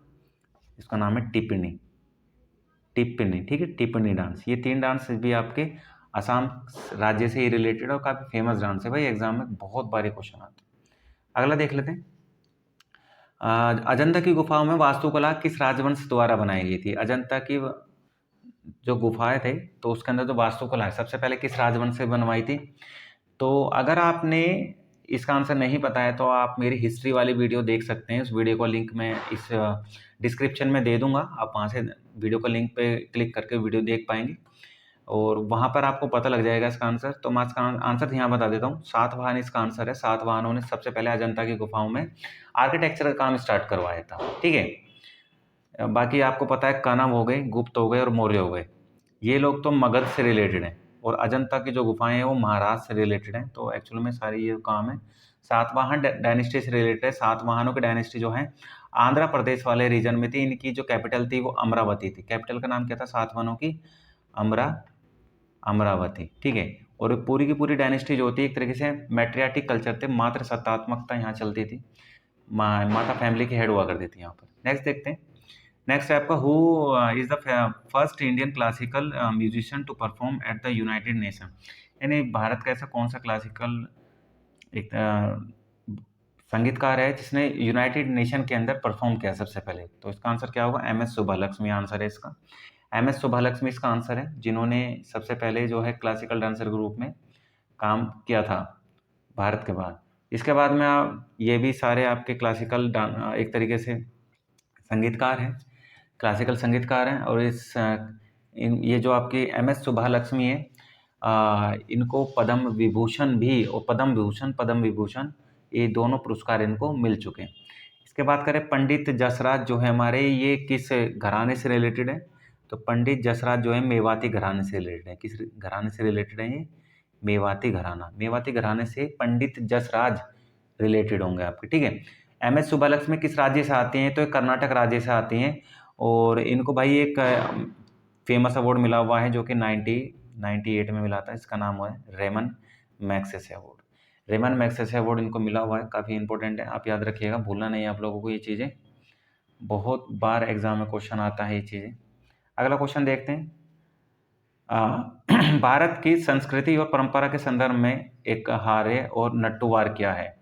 इसका नाम है टिप्पणी। ठीक है, टिप्पणी डांस। ये 3 डांस भी आपके असम राज्य से ही रिलेटेड है और काफ़ी फेमस डांस है भाई, एग्जाम में बहुत बार क्वेश्चन आते हैं। अगला देख लेते हैं। अजंता की गुफाओं में वास्तुकला किस राजवंश द्वारा बनाई गई थी? अजंता की जो गुफाएं थे तो उसके अंदर जो वास्तुकला है सबसे पहले किस राजवंश से बनवाई थी? तो अगर आपने इसका आंसर नहीं पता है तो आप मेरी हिस्ट्री वाली वीडियो देख सकते हैं। उस वीडियो का लिंक मैं इस डिस्क्रिप्शन में दे दूंगा, आप वहाँ से वीडियो का लिंक पे क्लिक करके वीडियो देख पाएंगे और वहाँ पर आपको पता लग जाएगा इसका आंसर। तो मैं इसका आंसर यहाँ बता देता हूँ। सातवाहन इसका आंसर है। सातवाहनों ने सबसे पहले अजंता की गुफाओं में आर्किटेक्चर का काम स्टार्ट करवाया था। ठीक है, बाकी आपको पता है कनव हो गए, गुप्त हो गए और मौर्य हो गए, ये लोग तो मगध से रिलेटेड हैं। और अजंता की जो गुफाएं हैं वो महाराष्ट्र से रिलेटेड हैं। तो एक्चुअल में सारी ये काम है सातवाहन डायनेस्टी से रिलेटेड है। सातवाहनों की डायनेस्टी जो है आंध्र प्रदेश वाले रीजन में थी। इनकी जो कैपिटल थी वो अमरावती थी। कैपिटल का नाम क्या था सातवाहनों की? अमरावती। ठीक है, और पूरी की पूरी डायनेस्टी जो होती है एक तरीके से मैट्रियार्टिक कल्चर थे, मात्र सत्तात्मकता यहाँ चलती थी, माता फैमिली की हेड हुआ करती थी यहाँ पर। नेक्स्ट देखते हैं। नेक्स्ट है आपका who is the first Indian classical musician to perform at the United Nation. यानी भारत का ऐसा कौन सा क्लासिकल एक संगीतकार है जिसने यूनाइटेड नेशन के अंदर परफॉर्म किया सबसे पहले? तो इसका आंसर क्या होगा? एम एस सुब्बालक्ष्मी आंसर है इसका। एम एस सुब्बालक्ष्मी इसका आंसर है, जिन्होंने सबसे पहले जो है क्लासिकल डांसर के रूप में काम किया था भारत के बाद। इसके बाद में आप ये भी सारे आपके क्लासिकल एक तरीके से संगीतकार हैं, क्लासिकल संगीतकार हैं। और ये जो आपकी एम एस सुब्बालक्ष्मी है, इनको पद्म विभूषण भी और पद्म विभूषण ये दोनों पुरस्कार इनको मिल चुके हैं। इसके बात करें पंडित जसराज जो है हमारे, ये किस घराने से रिलेटेड है? तो पंडित जसराज जो है मेवाती घराने से रिलेटेड है। किस घराने से रिलेटेड है ये? मेवाती घराना। मेवाती घराने से पंडित जसराज रिलेटेड होंगे आपके। ठीक है, एम एस सुब्बालक्ष्मी किस राज्य से आते हैं? तो ये कर्नाटक राज्य से आती हैं और इनको भाई एक फेमस अवार्ड मिला हुआ है जो कि 1998 में मिला था। इसका नाम है Ramon Magsaysay award. Ramon Magsaysay award इनको मिला हुआ है, काफ़ी इंपॉर्टेंट है, आप याद रखिएगा, भूलना नहीं है आप लोगों को ये चीज़ें, बहुत बार एग्जाम में क्वेश्चन आता है ये चीज़ें। अगला क्वेश्चन देखते हैं। भारत की संस्कृति और परंपरा के संदर्भ में एकहारे और नट्टुवार क्या है?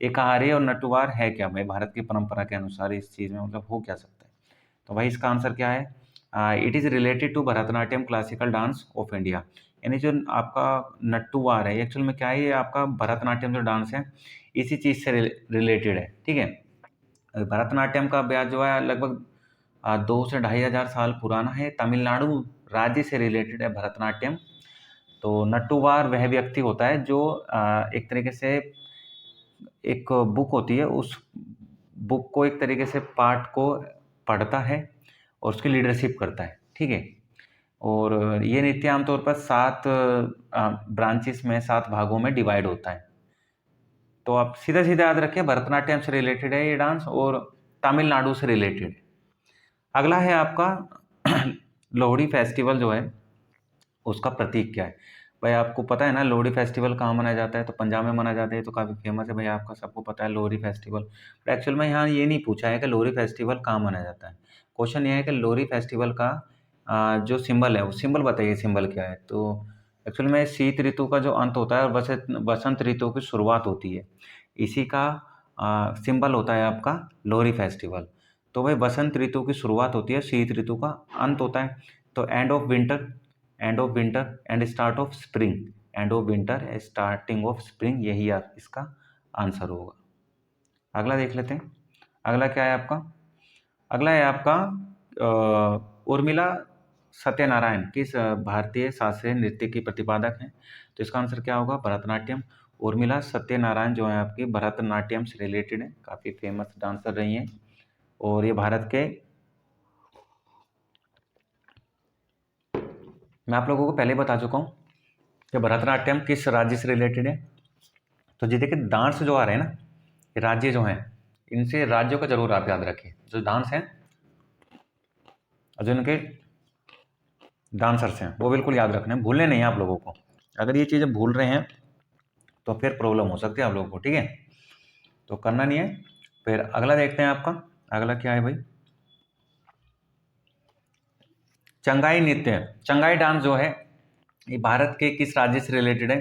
एकहारे और नट्टुवार है क्या भाई भारत की परंपरा के अनुसार? इस चीज़ में मतलब हो क्या सकता है? तो भाई इसका आंसर क्या है? It is related to Bharatanatyam classical dance of India. यानी जो आपका नट्टुवार है एक्चुअल में क्या है, ये आपका भरतनाट्यम जो डांस है इसी चीज़ से रिलेटेड है। ठीक है, भरतनाट्यम का अभ्यास जो है लगभग 2 से 2,500 साल पुराना है। तमिलनाडु राज्य से रिलेटेड है भरतनाट्यम। तो नट्टुवार वह व्यक्ति होता है जो एक तरीके से एक बुक होती है, उस बुक को एक तरीके से पार्ट को पढ़ता है और उसकी लीडरशिप करता है। ठीक है, और ये नृत्य आमतौर पर 7 ब्रांचेस में 7 भागों में डिवाइड होता है। तो आप सीधा सीधा याद रखें भरतनाट्यम से रिलेटेड है ये डांस और तमिलनाडु से रिलेटेड। अगला है आपका लोहड़ी फेस्टिवल जो है उसका प्रतीक क्या है? भाई आपको पता है ना लोहड़ी फेस्टिवल कहाँ मनाया जाता है? तो पंजाब में मनाया जाता है, तो काफ़ी फेमस है भाई, आपका सबको पता है लोहड़ी फेस्टिवल। बट एक्चुअल में यहाँ ये नहीं पूछा है कि लोहड़ी फेस्टिवल कहाँ मनाया जाता है। क्वेश्चन ये है कि लोहड़ी फेस्टिवल का जो सिंबल है वो सिंबल बताइए, सिंबल क्या है? तो एक्चुअल में शीत ऋतु का जो अंत होता है और वसंत ऋतु की शुरुआत होती है, इसी का सिंबल होता है आपका लोहरी फेस्टिवल। तो भाई बसंत ऋतु की शुरुआत होती है, शीत ऋतु का अंत होता है। तो end of winter and start of spring, end of winter starting of spring, यही इसका आंसर होगा। अगला देख लेते हैं। अगला क्या है आपका? अगला है आपका उर्मिला सत्यनारायण किस भारतीय शास्त्रीय नृत्य की प्रतिपादक हैं? तो इसका आंसर क्या होगा? भरतनाट्यम। उर्मिला सत्यनारायण जो है आपकी भरतनाट्यम से रिलेटेड है, काफ़ी फेमस डांसर रही हैं। और ये भारत के, मैं आप लोगों को पहले बता चुका हूँ कि भरतनाट्यम किस राज्य से रिलेटेड है। तो जी देखिए, डांस जो आ रहे हैं ना, ये राज्य जो हैं, इनसे राज्यों का जरूर आप याद रखिए। जो डांस हैं और जो इनके डांसर्स हैं वो बिल्कुल याद रखना है, भूलने नहीं है आप लोगों को। अगर ये चीज़ें भूल रहे हैं तो फिर प्रॉब्लम हो सकती है आप लोगों को, ठीक है? तो करना नहीं है। फिर अगला देखते हैं आपका। अगला क्या है भाई? चंगाई नृत्य। चंगाई डांस जो है ये भारत के किस राज्य से रिलेटेड है?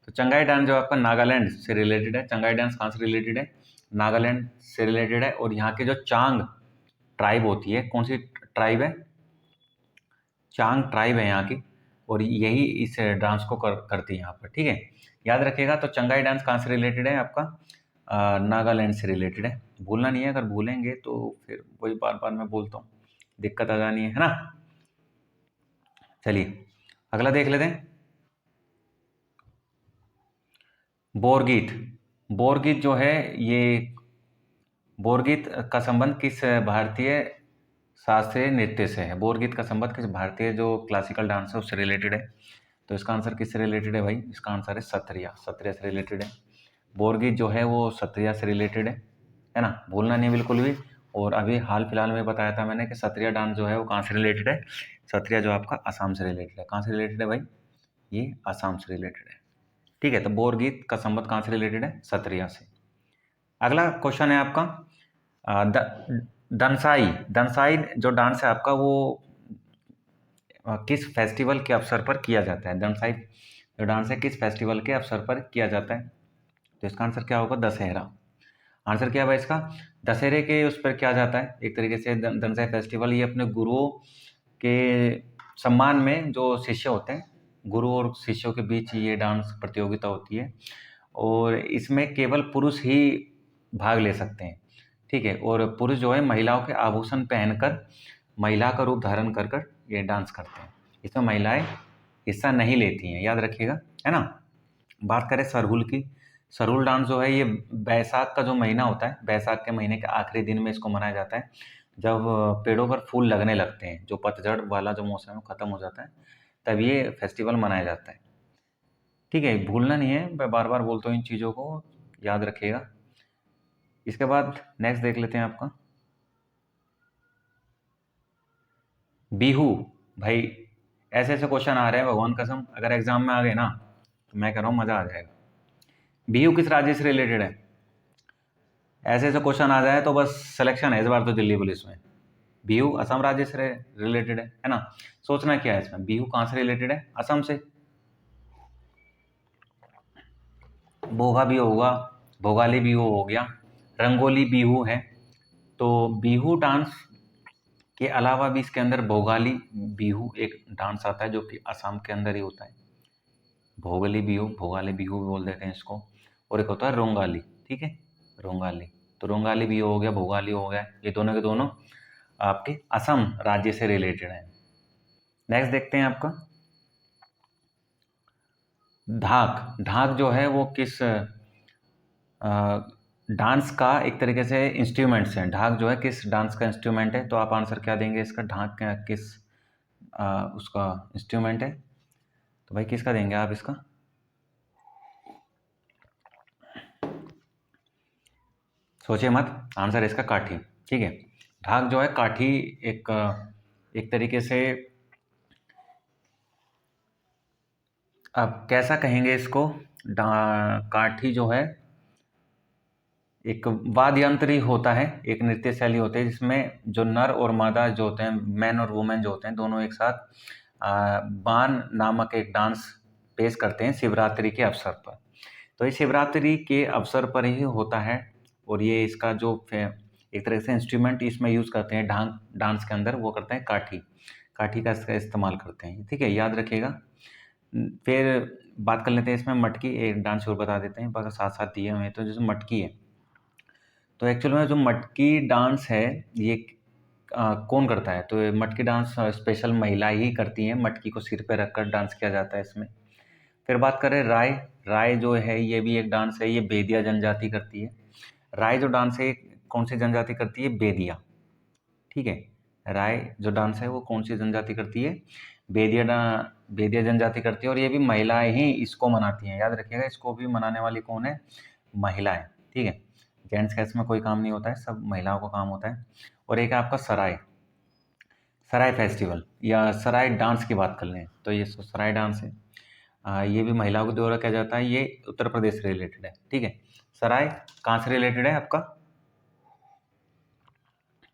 तो चंगाई डांस जो आपका नागालैंड से रिलेटेड है। चंगाई डांस कहाँ से रिलेटेड है? नागालैंड से रिलेटेड है। और यहाँ की जो चांग ट्राइब होती है, कौन सी ट्राइब है? चांग ट्राइब है यहाँ की, और यही इस डांस को करती है यहाँ पर, ठीक है? याद रखिएगा। तो चंगाई डांस कहाँ से रिलेटेड है आपका? नागालैंड से रिलेटेड है। भूलना नहीं है, अगर भूलेंगे तो फिर वही बार बार मैं बोलता हूँ, दिक्कत आ जानी है ना। चलिए अगला देख लेते हैं। बोरगीत। बोरगीत जो है ये, बोरगीत का संबंध किस भारतीय शास्त्रीय नृत्य से है? बोरगीत का संबंध किस भारतीय जो क्लासिकल डांस है उससे रिलेटेड है? तो इसका आंसर किससे रिलेटेड है भाई? इसका आंसर है सत्रिया। सत्रिया से रिलेटेड है। बोरगीत जो है वो सत्रिया से रिलेटेड है ना, भूलना नहीं बिल्कुल भी। और अभी हाल फिलहाल में बताया था मैंने कि सत्रिया डांस जो है वो कहाँ से रिलेटेड है? सत्रिया जो आपका असम से रिलेटेड है। कहाँ से रिलेटेड है भाई? ये असम से रिलेटेड है, ठीक है? तो बोरगीत का संबंध कहाँ से रिलेटेड है? सत्रिया से। अगला क्वेश्चन है आपका दनसाई। दनसाई जो डांस है आपका वो किस फेस्टिवल के अवसर पर किया जाता है? दनसाई जो डांस है किस फेस्टिवल के अवसर पर किया जाता है? तो इसका आंसर क्या होगा? दशहरा। आंसर क्या है भाई इसका? दशहरे के उस पर किया जाता है एक तरीके से। दनसाई फेस्टिवल ये अपने गुरुओं के सम्मान में, जो शिष्य होते हैं, गुरु और शिष्यों के बीच ये डांस प्रतियोगिता होती है। और इसमें केवल पुरुष ही भाग ले सकते हैं, ठीक है? और पुरुष जो है महिलाओं के आभूषण पहनकर, महिला का रूप धारण कर कर ये डांस करते हैं। इसमें महिलाएं हिस्सा नहीं लेती हैं, याद रखिएगा, है ना। बात करें सरहुल की। सरहुल डांस जो है ये बैसाख का जो महीना होता है, बैसाख के महीने के आखिरी दिन में इसको मनाया जाता है, जब पेड़ों पर फूल लगने लगते हैं, जो पतझड़ वाला जो मौसम है खत्म हो जाता है, तब ये फेस्टिवल मनाया जाता है, ठीक है? भूलना नहीं है, मैं बार बार बोलता हूँ इन चीज़ों को, याद रखिएगा। इसके बाद नेक्स्ट देख लेते हैं आपका बिहू। भाई ऐसे ऐसे क्वेश्चन आ रहे हैं भगवान कसम, अगर एग्जाम में आ गए ना तो मैं कह रहा हूँ मज़ा आ जाएगा। बिहू किस राज्य से रिलेटेड है? ऐसे ऐसे क्वेश्चन आ जाए तो बस सिलेक्शन है इस बार तो दिल्ली पुलिस में। बिहू असम राज्य से रिलेटेड है ना। सोचना क्या है इसमें, बिहू कहाँ से रिलेटेड है? असम से। बोगा बिहू होगा, भोगाली बिहू हो गया, रंगोली बिहू है। तो बिहू डांस के अलावा भी इसके अंदर भोगाली बिहू एक डांस आता है जो कि असम के अंदर ही होता है। भोगाली बिहू, भोगाली बिहू भी बोल देते हैं इसको। और एक होता है रोंगाली, ठीक है? रोंगाली। तो रोंगाली बिहू हो गया, भोगाली हो गया, ये दोनों के दोनों आपके असम राज्य से रिलेटेड हैं। नेक्स्ट देखते हैं आपका ढाक। ढाक जो है वो किस डांस का एक तरीके से इंस्ट्रूमेंट्स है। ढाक जो है किस डांस का इंस्ट्रूमेंट है? तो आप आंसर क्या देंगे इसका? ढाक किस उसका इंस्ट्रूमेंट है? तो भाई किसका देंगे आप इसका? सोचिए मत, आंसर है इसका काठी, ठीक है? ढाक जो है काठी एक एक तरीके से, अब कैसा कहेंगे इसको, काठी जो है एक वाद्य यंत्र ही होता है, एक नृत्य शैली होती है जिसमें जो नर और मादा जो होते हैं, मैन और वुमेन जो होते हैं, दोनों एक साथ बान नामक एक डांस पेश करते हैं शिवरात्रि के अवसर पर। तो ये शिवरात्रि के अवसर पर ही होता है और ये इसका जो एक तरह से इंस्ट्रूमेंट इसमें यूज़ करते हैं डांस के अंदर, वो करते हैं काठी। काठी का इसका इस्तेमाल करते हैं, ठीक है, याद रखिएगा। फिर बात कर लेते हैं इसमें मटकी, एक डांस और बता देते हैं, बाकी साथ साथ दिए हुए हैं। तो जैसे मटकी है, तो एक्चुअल में जो मटकी डांस है ये कौन करता है? तो ये मटकी डांस स्पेशल महिला ही करती हैं, मटकी को सिर पे रखकर डांस किया जाता है इसमें। फिर बात करें राय, राय जो है ये भी एक डांस है, ये बेदिया जनजाति करती है। राय जो डांस है ये कौन सी जनजाति करती है? बेदिया, ठीक है। राय जो डांस है वो कौन सी जनजाति करती है? बेदिया जनजाति करती है, और ये भी महिलाएं ही इसको मनाती हैं, याद रखिएगा। इसको भी मनाने वाली कौन है? महिलाएं, ठीक है। जेंट्स का इसमें कोई काम नहीं होता है, सब महिलाओं का काम होता है। और एक है आपका सराय, सराय फेस्टिवल या सराय डांस की बात कर लें तो ये सराय डांस है। ये भी महिलाओं के द्वारा किया जाता है, ये उत्तर प्रदेश से रिलेटेड है, ठीक है। सराय कहाँ से रिलेटेड है आपका?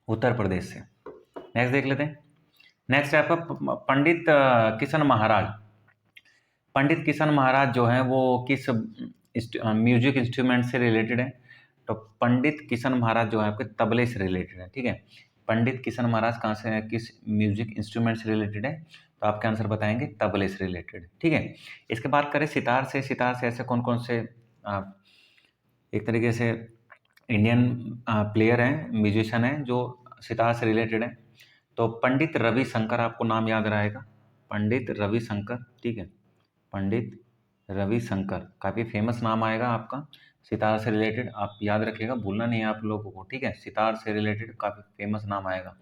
उत्तर प्रदेश से। नेक्स्ट देख लेते हैं। नेक्स्ट है आपका पंडित किशन महाराज। पंडित किशन महाराज जो हैं वो किस म्यूजिक इंस्ट्रूमेंट से रिलेटेड है? तो पंडित किशन महाराज जो है आपके तबले से रिलेटेड है, ठीक है। पंडित किशन महाराज कहाँ से, किस म्यूजिक इंस्ट्रूमेंट से रिलेटेड है? तो आपके आंसर बताएंगे तबले से रिलेटेड, ठीक है। इसके बात करें सितार से, सितार से ऐसे कौन कौन से एक तरीके से इंडियन प्लेयर हैं, म्यूजिशियन हैं जो सितार से रिलेटेड है? तो पंडित रविशंकर, आपको नाम याद रहेगा, पंडित रविशंकर, ठीक है। पंडित रविशंकर काफ़ी फेमस नाम आएगा आपका, सितार से रिलेटेड, आप याद रखिएगा, भूलना नहीं है आप लोगों को, ठीक है। सितार से रिलेटेड काफ़ी फेमस नाम आएगा।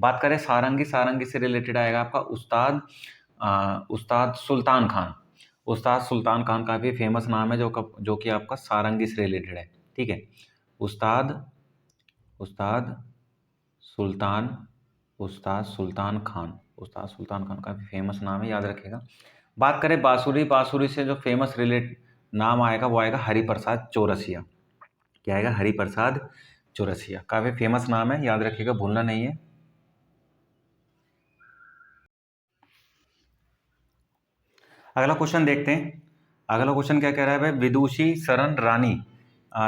बात करें सारंगी, सारंगी से रिलेटेड आएगा आपका उस्ताद सुल्तान खान। उस्ताद सुल्तान खान काफ़ी फेमस नाम है जो कि आपका सारंगी से रिलेटेड है, ठीक है। उस्ताद उस्ताद सुल्तान उस्ताद सुल्तान खान, उस्ताद सुल्तान खान काफ़ी फेमस नाम है, याद रखिएगा। बात करें बांसुरी, बांसुरी से जो फेमस नाम आएगा वो आएगा हरिप्रसाद चौरसिया। क्या आएगा? हरिप्रसाद चौरसिया, काफ़ी फेमस नाम है, याद रखिएगा, भूलना नहीं है। अगला क्वेश्चन देखते हैं। अगला क्वेश्चन क्या कह रहा है भाई? विदुषी शरण रानी,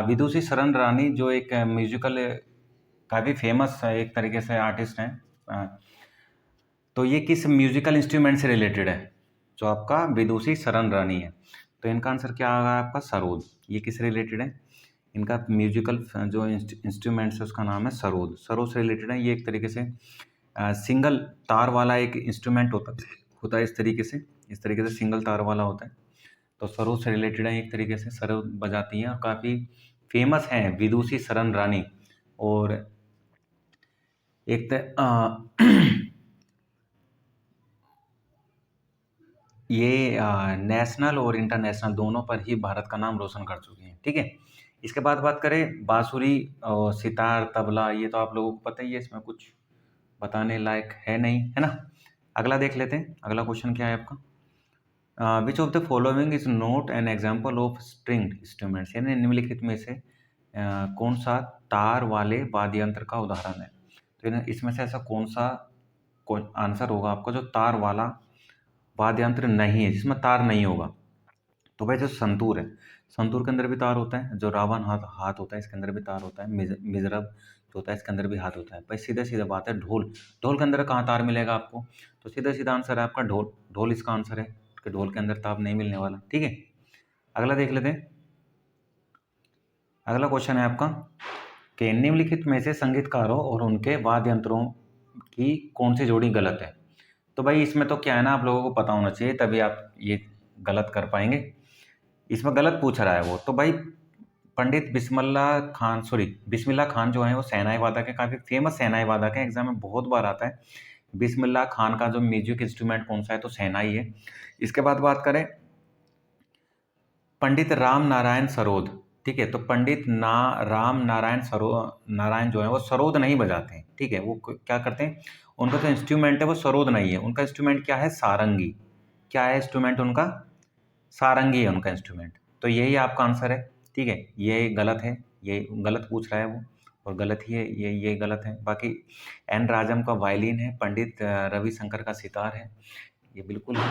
विदुषी शरण रानी जो एक म्यूजिकल काफ़ी फेमस एक तरीके से आर्टिस्ट हैं, तो ये किस म्यूजिकल इंस्ट्रूमेंट से रिलेटेड है? जो आपका विदुषी शरण रानी है, तो इनका आंसर क्या होगा आपका? सरोद। ये किस रिलेटेड है? इनका म्यूजिकल जो इंस्ट्रूमेंट्स है उसका नाम है सरोद, सरोद से रिलेटेड है। ये एक तरीके से सिंगल तार वाला एक इंस्ट्रूमेंट होता है इस तरीके से सिंगल तार वाला होता है, तो सरोद से रिलेटेड है, एक तरीके से सरोद बजाती हैं और काफ़ी फेमस हैं विदुषी शरण रानी। और एक ये नेशनल और इंटरनेशनल दोनों पर ही भारत का नाम रोशन कर चुके हैं, ठीक है। इसके बाद बात करें बांसुरी और सितार, तबला, ये तो आप लोगों को पता ही है, इसमें कुछ बताने लायक है नहीं, है ना। अगला देख लेते हैं। अगला क्वेश्चन क्या है आपका? विच of the following is not an example of stringed instruments, यानी निम्नलिखित में से कौन सा तार वाले वाद्य यंत्र का उदाहरण है? तो इसमें से ऐसा कौन सा आंसर होगा आपका जो तार वाला वाद्य यंत्र नहीं है, जिसमें तार नहीं होगा? तो भाई जो संतूर है, संतूर के अंदर भी तार होता है। जो रावण हाथ होता है इसके अंदर भी तार होता है। मिजरब जो होता है इसके अंदर भी हाथ होता है। भाई सीधा सीधा बात है, ढोल, ढोल के अंदर कहाँ तार मिलेगा आपको? तो सीधा सीधा आंसर है आपका ढोल, ढोल इसका आंसर है कि ढोल के अंदर तार नहीं मिलने वाला, ठीक है। अगला देख लेते हैं। अगला क्वेश्चन है आपका कि निम्नलिखित में से संगीतकारों और उनके वाद्य यंत्रों की कौन सी जोड़ी गलत है? तो भाई इसमें तो क्या है ना, आप लोगों को पता होना चाहिए तभी आप ये गलत कर पाएंगे। इसमें गलत पूछ रहा है वो, तो भाई पंडित बिस्मिल्ला खान जो है वो शहनाई वादक है, काफ़ी फेमस शहनाई वादक है, एग्जाम में बहुत बार आता है। बिस्मिल्ला खान का जो म्यूजिक इंस्ट्रूमेंट कौन सा है? तो शहनाई है। इसके बाद बात करें पंडित राम नारायण सरोद, ठीक है। तो पंडित राम नारायण जो है वो सरोद नहीं बजाते हैं, ठीक है। वो क्या करते हैं? उनका जो इंस्ट्रूमेंट है वो सरोद नहीं है, उनका इंस्ट्रूमेंट क्या है? सारंगी। क्या है इंस्ट्रूमेंट उनका? सारंगी है उनका इंस्ट्रूमेंट। तो यही आपका आंसर है, ठीक है। ये गलत है, ये गलत पूछ रहा है वो, और गलत ही है ये गलत है। बाकी एन राजम का वायलिन है, पंडित रविशंकर का सितार है, ये बिल्कुल है।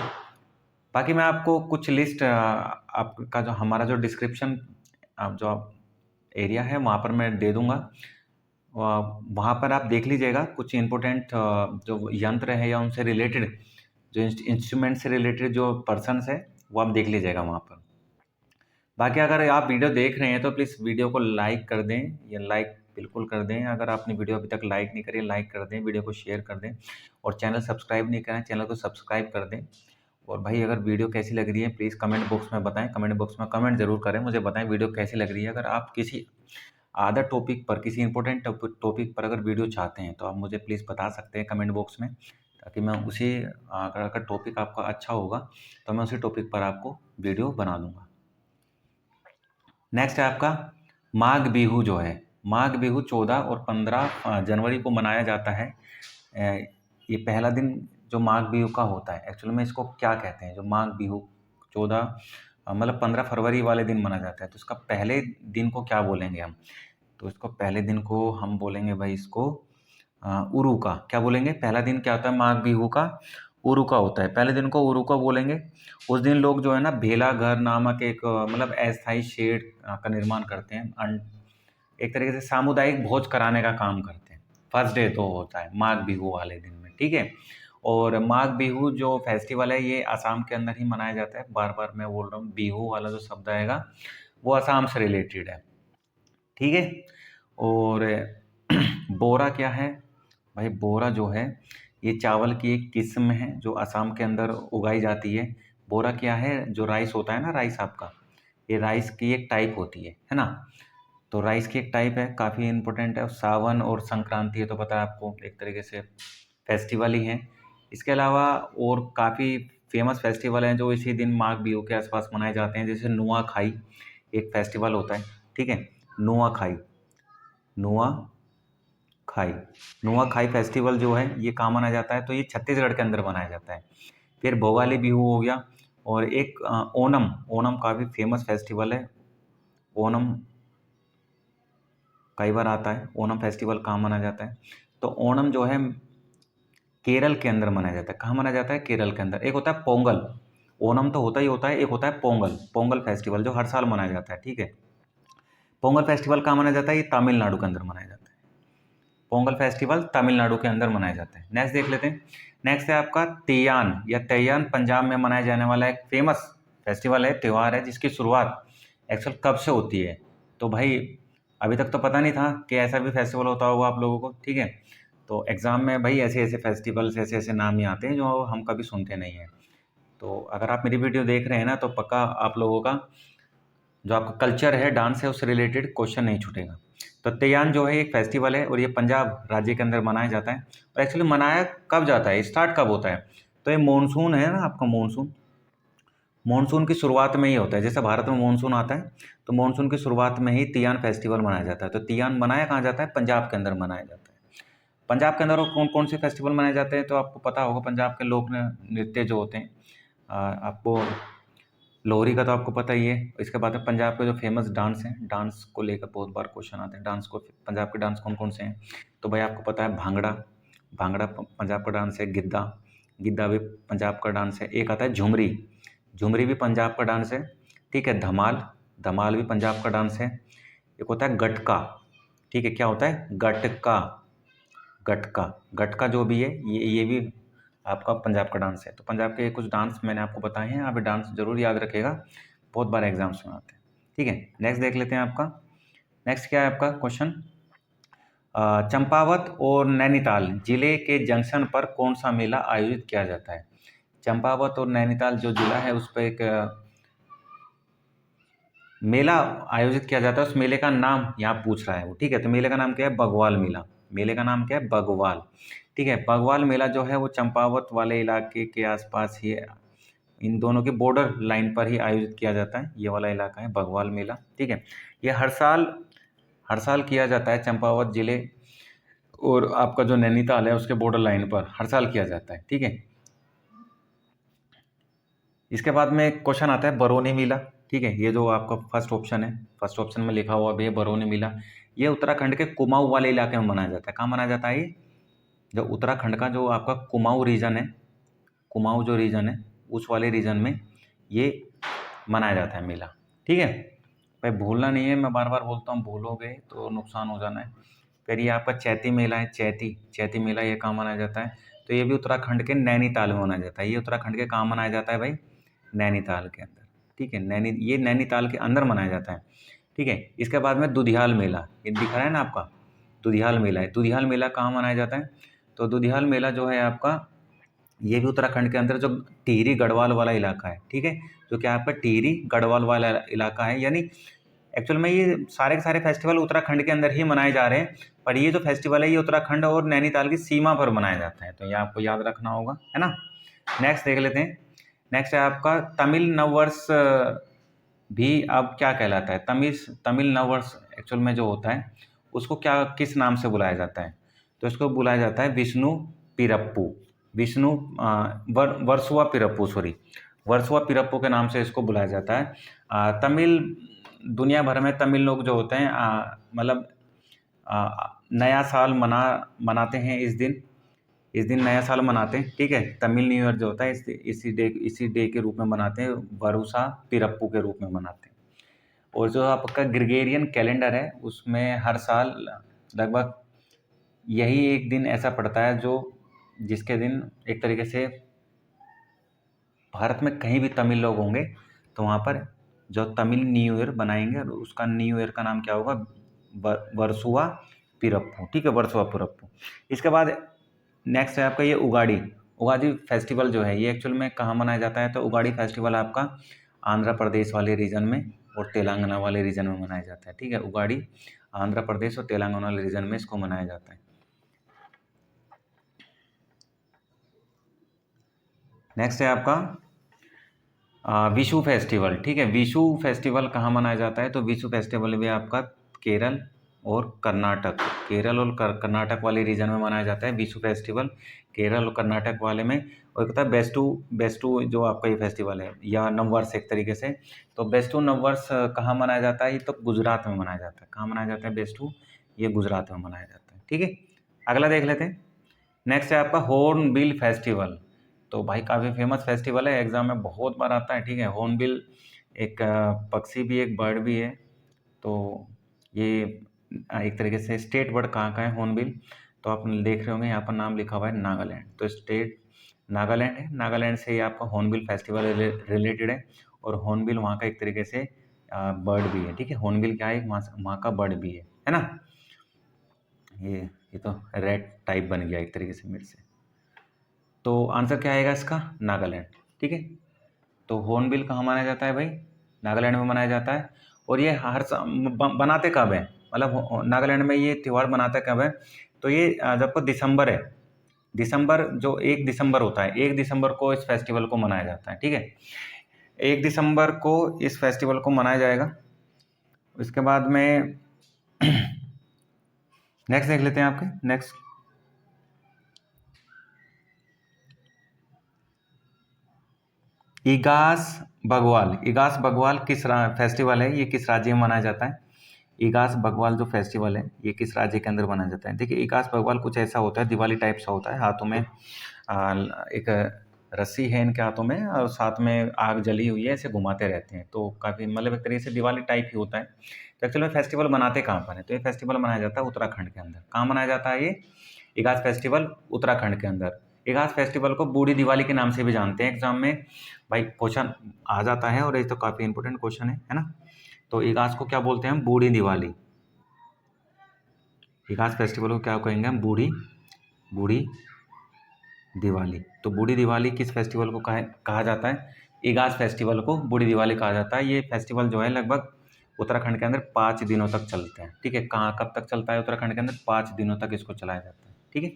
बाकी मैं आपको कुछ लिस्ट आपका जो हमारा जो डिस्क्रिप्शन जो आप एरिया है, वहाँ पर मैं दे दूँगा। वहाँ पर आप देख लीजिएगा, कुछ इम्पोर्टेंट जो यंत्र है या उनसे रिलेटेड जो इंस्ट्रूमेंट से रिलेटेड जो पर्सन्स है वो आप देख लीजिएगा वहाँ पर। बाकी अगर आप वीडियो देख रहे हैं तो प्लीज़ वीडियो को लाइक कर दें, या लाइक बिल्कुल कर दें। अगर आपने वीडियो अभी तक लाइक नहीं करी, लाइक कर दें, वीडियो को शेयर कर दें, और चैनल सब्सक्राइब नहीं करें, चैनल को सब्सक्राइब कर दें। और भाई अगर वीडियो कैसी लग रही है प्लीज़ कमेंट बॉक्स में बताएं, कमेंट बॉक्स में कमेंट ज़रूर करें, मुझे बताएं वीडियो कैसी लग रही है। अगर आप किसी अदर टॉपिक पर, किसी इंपॉर्टेंट टॉपिक पर अगर वीडियो चाहते हैं तो आप मुझे प्लीज़ बता सकते हैं कमेंट बॉक्स में, ताकि मैं उसी अगर टॉपिक आपका अच्छा होगा तो मैं उसी टॉपिक पर आपको वीडियो बना दूँगा। नेक्स्ट है आपका माघ बिहू जो है, माघ बिहू 14 और 15 जनवरी को मनाया जाता है। ये पहला दिन जो माघ बिहू का होता है, एक्चुअली में इसको क्या कहते हैं, जो माघ बिहू 14 मतलब 15 फरवरी वाले दिन मनाया जाता है, तो इसका पहले दिन को क्या बोलेंगे हम? तो इसको पहले दिन को हम बोलेंगे भाई इसको उरुका। क्या बोलेंगे? पहला दिन क्या होता है माघ बिहू का? उरुका होता है। पहले दिन को उरुका बोलेंगे। उस दिन लोग जो है ना भेला घर नामक एक मतलब अस्थायी शेड का निर्माण करते हैं। एक तरीके से सामुदायिक भोज कराने का काम करते हैं। फर्स्ट डे तो होता है माघ बिहू वाले दिन में, ठीक है। और माघ बिहू जो फेस्टिवल है ये असम के अंदर ही मनाया जाता है। बार बार मैं बोल रहा हूँ, बिहू वाला जो शब्द आएगा वो असम से रिलेटेड है, ठीक है। और बोरा क्या है भाई? बोरा जो है ये चावल की एक किस्म है जो असम के अंदर उगाई जाती है। बोरा क्या है? जो राइस होता है ना, राइस आपका, ये राइस की एक टाइप होती है ना। तो राइस की एक टाइप है, काफ़ी इम्पोर्टेंट है। सावन और संक्रांति है तो पता है आपको, एक तरीके से फेस्टिवल ही है। इसके अलावा और काफ़ी फेमस फेस्टिवल हैं जो इसी दिन माघ बिहू के आसपास मनाए जाते हैं, जैसे नुआखाई एक फेस्टिवल होता है, ठीक है। नुआखाई, नुआखाई, नुआखाई फेस्टिवल जो है ये कहाँ मनाया जाता है? तो ये छत्तीसगढ़ के अंदर मनाया जाता है। फिर भोगाली बिहू हो गया, और एक ओणम, ओणम काफ़ी फेमस फेस्टिवल है। ओणम कई बार आता है। ओणम फेस्टिवल कहाँ मनाया जाता है? तो ओणम जो है केरल के अंदर मनाया जाता है। कहाँ मनाया जाता है? केरल के अंदर। एक होता है पोंगल, ओणम तो होता ही होता है, एक होता है पोंगल, पोंगल फेस्टिवल जो हर साल मनाया जाता है, ठीक है। पोंगल फेस्टिवल कहाँ मनाया जाता है? ये तमिलनाडु के अंदर मनाया जाता है। पोंगल फेस्टिवल तमिलनाडु के अंदर मनाया जाता है। नेक्स्ट देख लेते हैं। नेक्स्ट है आपका तेयान या तेयान, पंजाब में मनाया जाने वाला एक फेमस फेस्टिवल है, त्यौहार है, जिसकी शुरुआत एक्चुअल कब से होती है? तो भाई अभी तक तो पता नहीं था कि ऐसा भी फेस्टिवल होता होगा आप लोगों को, ठीक है। तो एग्ज़ाम में भाई ऐसे ऐसे फेस्टिवल्स, ऐसे ऐसे नाम ही आते हैं जो हम कभी सुनते नहीं हैं। तो अगर आप मेरी वीडियो देख रहे हैं ना, तो पक्का आप लोगों का जो आपका कल्चर है, डांस है, उससे रिलेटेड क्वेश्चन नहीं छूटेगा। तो तेयान जो है एक फेस्टिवल है और ये पंजाब राज्य के अंदर मनाया जाता है। और एक्चुअली मनाया कब जाता है, स्टार्ट कब होता है? तो ये मानसून है ना आपका, मानसून, मानसून की शुरुआत में ही होता है। जैसे भारत में मानसून आता है तो मानसून की शुरुआत में ही तियान फेस्टिवल मनाया जाता है। तो तियान मनाया कहाँ जाता है? पंजाब के अंदर मनाया जाता है। पंजाब के अंदर और कौन कौन से फेस्टिवल मनाए जाते हैं तो आपको पता होगा। पंजाब के लोक नृत्य जो होते हैं, आपको लोहरी का तो आपको पता ही है। इसके बाद में पंजाब के जो फेमस डांस हैं, डांस को लेकर बहुत बार क्वेश्चन आते हैं। डांस को, पंजाब के डांस कौन कौन से हैं? तो भाई आपको पता है भांगड़ा, भांगड़ा पंजाब का डांस है। गिद्धा, गिद्धा भी पंजाब का डांस है। एक आता है झुमरी, झुमरी भी पंजाब का डांस है, ठीक है। धमाल, धमाल भी पंजाब का डांस है। एक होता है गटका, ठीक है। क्या होता है? गटका, गटका, गटका जो भी है ये भी आपका पंजाब का डांस है। तो पंजाब के कुछ डांस मैंने आपको बताए हैं, आप ये डांस जरूर याद रखिएगा, बहुत बार एग्जाम्स में आते हैं, ठीक है। नेक्स्ट देख लेते हैं आपका। नेक्स्ट क्या है आपका क्वेश्चन? चंपावत और नैनीताल जिले के जंक्शन पर कौन सा मेला आयोजित किया जाता है? चंपावत और नैनीताल जो जिला है उस पर एक मेला आयोजित किया जाता है। उस मेले का नाम यहाँ पूछ रहा है वो, ठीक है। तो मेले का नाम क्या है? बगवाल मेला। मेले का नाम क्या है? बगवाल, ठीक है। बगवाल मेला जो है वो चंपावत वाले इलाके के आसपास ही, इन दोनों के बॉर्डर लाइन पर ही आयोजित किया जाता है। ये वाला इलाका है बगवाल मेला, ठीक है। ये हर साल किया जाता है चंपावत जिले और आपका जो नैनीताल है उसके बॉर्डर लाइन पर हर साल किया जाता है, ठीक है। इसके बाद में एक क्वेश्चन आता है बरौनी मेला, ठीक है। ये जो आपका फर्स्ट ऑप्शन है, फर्स्ट ऑप्शन में लिखा हुआ भी है बरौनी मेला। ये उत्तराखंड के कुमाऊं वाले इलाके में मनाया जाता है। कहाँ मनाया जाता है ये? जो उत्तराखंड का जो आपका कुमाऊं रीजन है, कुमाऊं जो रीजन है उस वाले रीजन में ये मनाया जाता है मेला, ठीक है। भाई भूलना नहीं है, मैं बार बार बोलता हूँ, भूलोगे तो नुकसान हो जाना है। फिर ये आपका चैती मेला है, चैती मेला ये कहाँ मनाया जाता है? तो ये भी उत्तराखंड के नैनीताल में मनाया जाता है। ये उत्तराखंड के कहाँ मनाया जाता है भाई? नैनीताल के अंदर, ठीक है। ये नैनीताल के अंदर मनाया जाता है, ठीक है। इसके बाद में दुधियाल मेला, ये दिख रहा है ना आपका, दुधियाल मेला है। दुधियाल मेला कहाँ मनाया जाता है? तो दुधियाल मेला जो है आपका, ये भी उत्तराखंड के अंदर जो टिहरी गढ़वाल वाला इलाका है, ठीक है, जो कि आपका टिहरी गढ़वाल वाला इलाका है। यानी एक्चुअल में ये सारे के सारे फेस्टिवल उत्तराखंड के अंदर ही मनाए जा रहे हैं, पर ये जो फेस्टिवल है ये उत्तराखंड और नैनीताल की सीमा पर मनाया जाता है, तो ये आपको याद रखना होगा, है ना। नेक्स्ट देख लेते हैं। नेक्स्ट है आपका तमिल नववर्ष भी अब क्या कहलाता है? तमिल नववर्ष एक्चुअल में जो होता है उसको क्या, किस नाम से बुलाया जाता है? तो इसको बुलाया जाता है विष्णु पिरप्पू, विष्णु वर्सुआ पिरप्पू, सॉरी, वर्सुआ पिरप्पू के नाम से इसको बुलाया जाता है। तमिल, दुनिया भर में तमिल लोग जो होते हैं मतलब नया साल मनाते हैं इस दिन नया साल मनाते हैं, ठीक है। तमिल न्यू ईयर जो होता है इसी डे के रूप में मनाते हैं, वरुसा पिरप्पू के रूप में मनाते हैं। और जो आपका ग्रेगोरियन कैलेंडर है उसमें हर साल लगभग यही एक दिन ऐसा पड़ता है जो जिसके दिन एक तरीके से भारत में कहीं भी तमिल लोग होंगे तो वहाँ पर जो तमिल न्यू ईयर बनाएंगे और उसका न्यू ईयर का नाम क्या होगा? वर्सुआ पिरप्पू, ठीक है, वर्सुआ पिरप्पू। इसके बाद नेक्स्ट है आपका ये उगाड़ी फेस्टिवल जो है ये एक्चुअल में कहाँ मनाया जाता है? तो उगाड़ी फेस्टिवल आपका आंध्र प्रदेश वाले रीजन में और तेलंगाना वाले रीजन में मनाया जाता है, ठीक है। उगाड़ी आंध्र प्रदेश और तेलंगाना वाले रीजन में इसको मनाया जाता है। नेक्स्ट है आपका विशु फेस्टिवल, ठीक है। विशु फेस्टिवल कहाँ मनाया जाता है? तो विशु फेस्टिवल भी आपका केरल और कर्नाटक वाले रीजन में मनाया जाता है विशु फेस्टिवल, केरल और कर्नाटक वाले में। और एक होता है बेस्टू जो आपका ये फेस्टिवल है या नववर्ष एक तरीके से। तो बेस्टू नववर्ष कहाँ मनाया जाता है? ये तो गुजरात में मनाया जाता है। कहाँ मनाया जाता है बेस्टू? ये गुजरात में मनाया जाता है, ठीक है। अगला देख लेते हैं। नेक्स्ट है आपका हॉर्नबिल फेस्टिवल। तो भाई काफ़ी फेमस फेस्टिवल है, एग्जाम में बहुत बार आता है, ठीक है। हॉर्नबिल एक पक्षी भी, एक बर्ड भी है। तो ये एक तरीके से स्टेट वर्ड कहाँ का है हॉर्नबिल? तो आप देख रहे होंगे यहाँ पर नाम लिखा हुआ है नागालैंड, तो स्टेट नागालैंड है। नागालैंड से ये आपका हॉर्नबिल फेस्टिवल रिलेटेड है। और हॉर्नबिल वहाँ का एक तरीके से बर्ड भी है, ठीक है। हॉर्नबिल क्या है? वहाँ का बर्ड भी है ना। ये तो रेड टाइप बन गया एक तरीके से मेरे से। तो आंसर क्या आएगा इसका? नागालैंड, ठीक है। तो हॉर्नबिल कहाँ मनाया जाता है भाई? नागालैंड में मनाया जाता है। और ये बनाते कब है? मतलब नागालैंड में ये त्यौहार बनाते कब है? तो ये जब को दिसंबर है, दिसंबर जो 1 दिसंबर होता है, 1 दिसंबर को इस फेस्टिवल को मनाया जाता है, ठीक है। 1 दिसंबर को इस फेस्टिवल को मनाया जाएगा। इसके बाद में नेक्स्ट देख लेते हैं आपके। नेक्स्ट इगास बग्वाल किस फेस्टिवल है? ये किस राज्य में मनाया जाता है? इगास बग्वाल जो फेस्टिवल है ये किस राज्य के अंदर मनाया जाता है? देखिए इगास बग्वाल कुछ ऐसा होता है, दिवाली टाइप सा होता है। हाथों में एक रस्सी है इनके हाथों में और साथ में आग जली हुई है, ऐसे घुमाते रहते हैं। तो काफ़ी मतलब एक तरीके से दिवाली टाइप ही होता है। तो एक्चुअली फेस्टिवल मनाते कहाँ पर है? तो ये फेस्टिवल मनाया जाता है उत्तराखंड के अंदर। कहाँ मनाया जाता है ये इगास फेस्टिवल? उत्तराखंड के अंदर। इगास फेस्टिवल को बूढ़ी दिवाली के नाम से भी जानते हैं। एग्जाम में भाई क्वेश्चन आ जाता है और ये तो काफ़ी इंपॉर्टेंट क्वेश्चन है ना। तो इगास को क्या बोलते हैं हम? बूढ़ी दिवाली। इगास फेस्टिवल को क्या कहेंगे हम? बूढ़ी दिवाली। तो बूढ़ी दिवाली किस फेस्टिवल को कहा जाता है? इगास फेस्टिवल को बूढ़ी दिवाली कहा जाता है। ये फेस्टिवल जो है लगभग उत्तराखंड के अंदर 5 दिनों तक चलते हैं, ठीक है। कहाँ कब तक चलता है? उत्तराखंड के अंदर 5 दिनों तक इसको चलाया जाता है, ठीक है।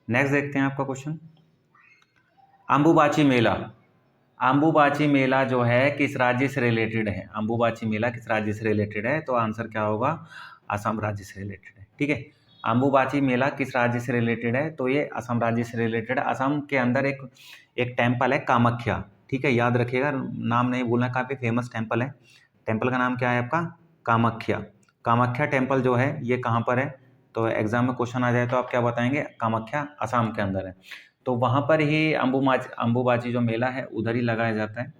नेक्स्ट देखते हैं आपका क्वेश्चन। अम्बुबाची मेला। अम्बुबाची मेला जो है किस राज्य से रिलेटेड है? अम्बुबाची मेला किस राज्य से रिलेटेड है? तो आंसर क्या होगा? असम राज्य से रिलेटेड है, ठीक है। अम्बुबाची मेला किस राज्य से रिलेटेड है? तो ये असम राज्य से रिलेटेड है। असम के अंदर एक टेम्पल है कामाख्या, ठीक है, याद रखिएगा, नाम नहीं भूलना, काफ़ी फेमस टेम्पल है। टेम्पल का नाम क्या है आपका? कामाख्या। कामाख्या टेम्पल जो है ये कहाँ पर है? तो एग्जाम में क्वेश्चन आ जाए तो आप क्या बताएंगे? कामाख्या असम के अंदर है। तो वहाँ पर ही अम्बुबाची जो मेला है उधर ही लगाया जाता है।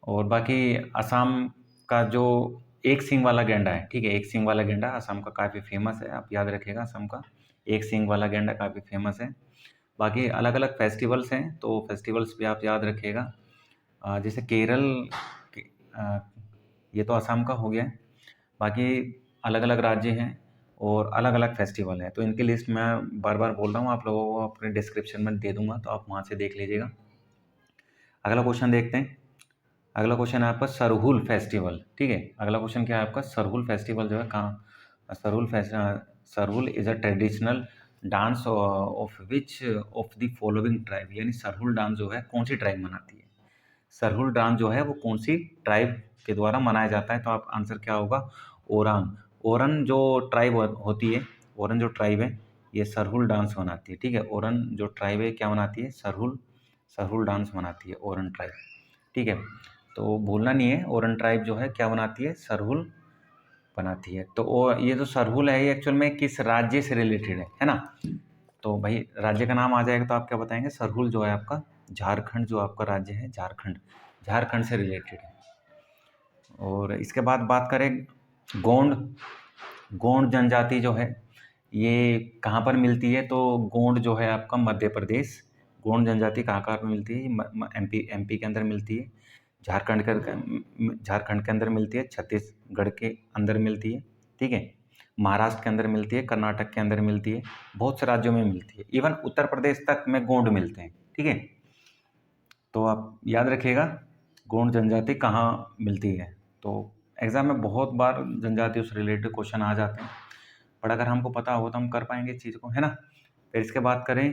और बाकी असम का जो एक सींग वाला गैंडा है, ठीक है, एक सींग वाला गैंडा असम का काफ़ी फेमस है, आप याद रखिएगा असम का एक सींग वाला गैंडा काफ़ी फेमस है। बाकी अलग अलग फेस्टिवल्स हैं, तो फेस्टिवल्स भी आप याद रखिएगा। जैसे केरल ये तो असम का हो गया, बाकी अलग अलग राज्य हैं और अलग अलग फेस्टिवल हैं, तो इनकी लिस्ट मैं बार बार बोल रहा हूँ, आप लोगों को अपने डिस्क्रिप्शन में दे दूंगा, तो आप वहाँ से देख लीजिएगा। अगला क्वेश्चन देखते हैं। अगला क्वेश्चन है आपका सरहुल फेस्टिवल, ठीक है। अगला क्वेश्चन क्या है आपका, सरहुल फेस्टिवल जो है कहाँ, Sarhul is a traditional dance of which of the following tribe, यानी सरहुल डांस जो है कौन सी ट्राइब मनाती है, सरहुल डांस जो है वो कौन सी ट्राइब के द्वारा मनाया जाता है, तो आप आंसर क्या होगा, ओरांग। ओरन जो ट्राइब होती है, ओरन जो ट्राइब है ये सरहुल डांस मनाती है, ठीक है। ओरन जो ट्राइब है क्या मनाती है, सरहुल सरहुल डांस मनाती है ओरन ट्राइब, ठीक है। तो भूलना नहीं है, ओरन ट्राइब जो है क्या बनाती है, सरहुल बनाती है। तो ये जो सरहुल है ये एक्चुअल में किस राज्य से रिलेटेड है ना। तो भाई राज्य का नाम आ जाएगा तो आप क्या बताएंगे, सरहुल जो है आपका झारखंड, जो आपका राज्य है झारखंड, झारखंड से रिलेटेड है। और इसके बाद बात करें गोंड, गोंड जनजाति जो है ये कहाँ पर मिलती है, तो गोंड जो है आपका मध्य प्रदेश, गोंड जनजाति कहाँ कहाँ पर मिलती है, एमपी के अंदर मिलती है, झारखंड के अंदर मिलती है, छत्तीसगढ़ के अंदर मिलती है, ठीक है, महाराष्ट्र के अंदर मिलती है, कर्नाटक के अंदर मिलती है, बहुत से राज्यों में मिलती है, इवन उत्तर प्रदेश तक में गोंड मिलते हैं, ठीक है। तो आप याद रखिएगा गोंड जनजाति कहाँ मिलती है। तो एग्ज़ाम में बहुत बार जनजातियों से रिलेटेड क्वेश्चन आ जाते हैं, पर अगर हमको पता हो तो हम कर पाएंगे इस चीज़ को, है ना। फिर इसके बात करें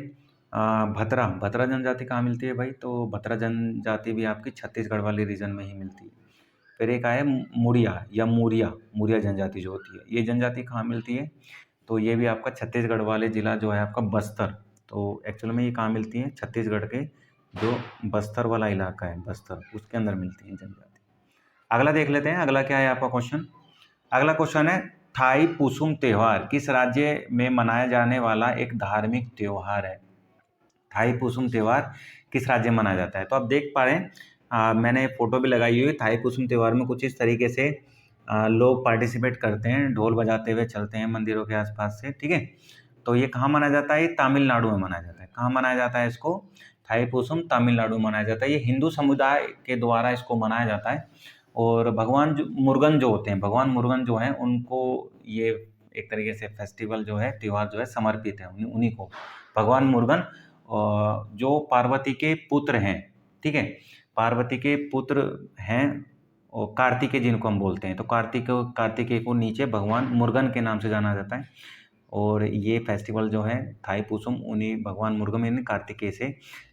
भतरा, भतरा जनजाति कहाँ मिलती है भाई, तो भतरा जनजाति भी आपकी छत्तीसगढ़ वाले रीजन में ही मिलती है। फिर एक आए मुड़िया या मूरिया, मूरिया जनजाति जो होती है ये जनजाति कहाँ मिलती है, तो ये भी आपका छत्तीसगढ़ वाले ज़िला जो है आपका बस्तर, तो एक्चुअल में ये कहाँ मिलती है, छत्तीसगढ़ के जो बस्तर वाला इलाका है बस्तर, उसके अंदर मिलती है जनजाति। अगला देख लेते हैं, अगला क्या है आपका क्वेश्चन। अगला क्वेश्चन है थाई पुसुम त्योहार किस राज्य में मनाया जाने वाला एक धार्मिक त्योहार है, थाई पुसुम त्योहार किस राज्य में मनाया जाता है। तो आप देख पा रहे हैं मैंने फोटो भी लगाई हुई है, थाई पुसुम त्योहार में कुछ इस तरीके से लोग पार्टिसिपेट करते हैं, ढोल बजाते हुए चलते हैं मंदिरों के आसपास से, ठीक है। तो ये कहाँ मनाया जाता है, ये तमिलनाडु में मनाया जाता है। कहाँ मनाया जाता है इसको, थाईपुसम तमिलनाडु में मनाया जाता है। ये हिंदू समुदाय के द्वारा इसको मनाया जाता है और भगवान मुरुगन जो होते हैं, भगवान मुरुगन जो हैं उनको ये एक तरीके से फेस्टिवल जो है, त्यौहार जो है समर्पित है उन्हीं को। भगवान मुरुगन जो पार्वती के पुत्र हैं, ठीक है, पार्वती के पुत्र हैं और कार्तिकेय जिनको हम बोलते हैं, तो कार्तिकेय को नीचे भगवान मुरुगन के नाम से जाना जाता है। और ये फेस्टिवल जो है थाईपुसम उन्हीं भगवान मुरुगन यानी कार्तिकेय से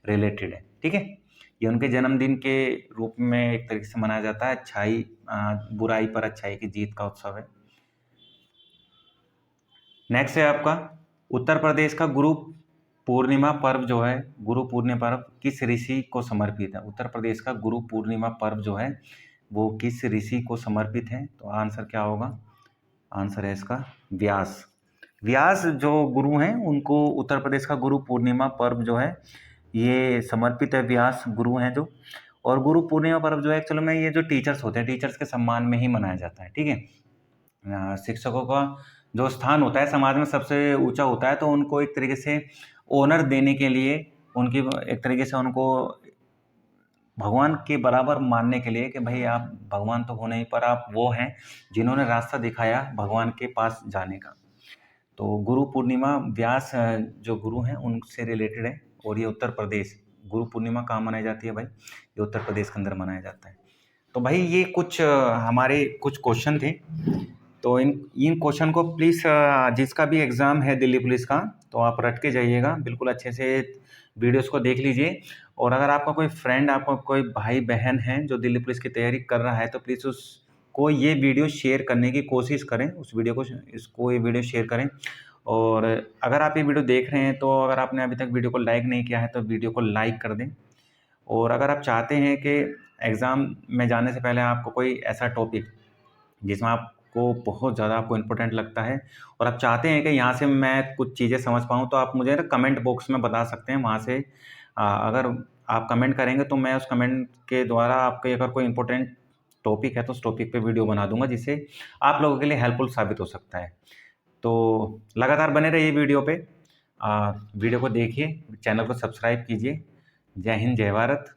रिलेटेड है, ठीक है। ये उनके जन्मदिन के रूप में एक तरीके से मनाया जाता है, बुराई पर अच्छाई की जीत का उत्सव है। नेक्स्ट है आपका उत्तर प्रदेश का गुरु पूर्णिमा पर्व जो है, गुरु पूर्णिमा पर्व किस ऋषि को समर्पित है। उत्तर प्रदेश का गुरु पूर्णिमा पर्व जो है वो किस ऋषि को समर्पित है, तो आंसर क्या होगा, आंसर है इसका व्यास। व्यास जो गुरु हैं उनको उत्तर प्रदेश का गुरु पूर्णिमा पर्व जो है ये समर्पित है, व्यास गुरु हैं जो। और गुरु पूर्णिमा पर्व जो है एक्चुअली में ये जो टीचर्स होते हैं, टीचर्स के सम्मान में ही मनाया जाता है, ठीक है। शिक्षकों का जो स्थान होता है समाज में सबसे ऊंचा होता है, तो उनको एक तरीके से ऑनर देने के लिए, उनकी एक तरीके से उनको भगवान के बराबर मानने के लिए कि भाई आप भगवान तो हो नहीं पर आप वो हैं जिन्होंने रास्ता दिखाया भगवान के पास जाने का। तो गुरु पूर्णिमा व्यास जो गुरु हैं उनसे रिलेटेड है। और ये उत्तर प्रदेश, गुरु पूर्णिमा कहाँ मनाई जाती है भाई, ये उत्तर प्रदेश के अंदर मनाया जाता है। तो भाई ये कुछ हमारे कुछ क्वेश्चन थे, तो इन क्वेश्चन को प्लीज़ जिसका भी एग्ज़ाम है दिल्ली पुलिस का तो आप रट के जाइएगा, बिल्कुल अच्छे से वीडियोस को देख लीजिए। और अगर आपका कोई फ्रेंड, आपका कोई भाई बहन है जो दिल्ली पुलिस की तैयारी कर रहा है तो प्लीज़ उसको ये वीडियो शेयर करने की कोशिश करें, उस वीडियो को इसको ये वीडियो शेयर करें। और अगर आप ये वीडियो देख रहे हैं तो अगर आपने अभी तक वीडियो को लाइक नहीं किया है तो वीडियो को लाइक कर दें। और अगर आप चाहते हैं कि एग्ज़ाम में जाने से पहले आपको कोई ऐसा टॉपिक जिसमें आपको बहुत ज़्यादा आपको इम्पोर्टेंट लगता है और आप चाहते हैं कि यहाँ से मैं कुछ चीज़ें समझ पाऊँ, तो आप मुझे ना कमेंट बॉक्स में बता सकते हैं। वहाँ से अगर आप कमेंट करेंगे तो मैं उस कमेंट के द्वारा आपके अगर कोई इंपॉर्टेंट टॉपिक है तो उस टॉपिक पे वीडियो बना दूंगा, जिससे आप लोगों के लिए हेल्पफुल साबित हो सकता है। तो लगातार बने रहिए वीडियो पे, वीडियो को देखिए, चैनल को सब्सक्राइब कीजिए। जय हिंद, जय भारत।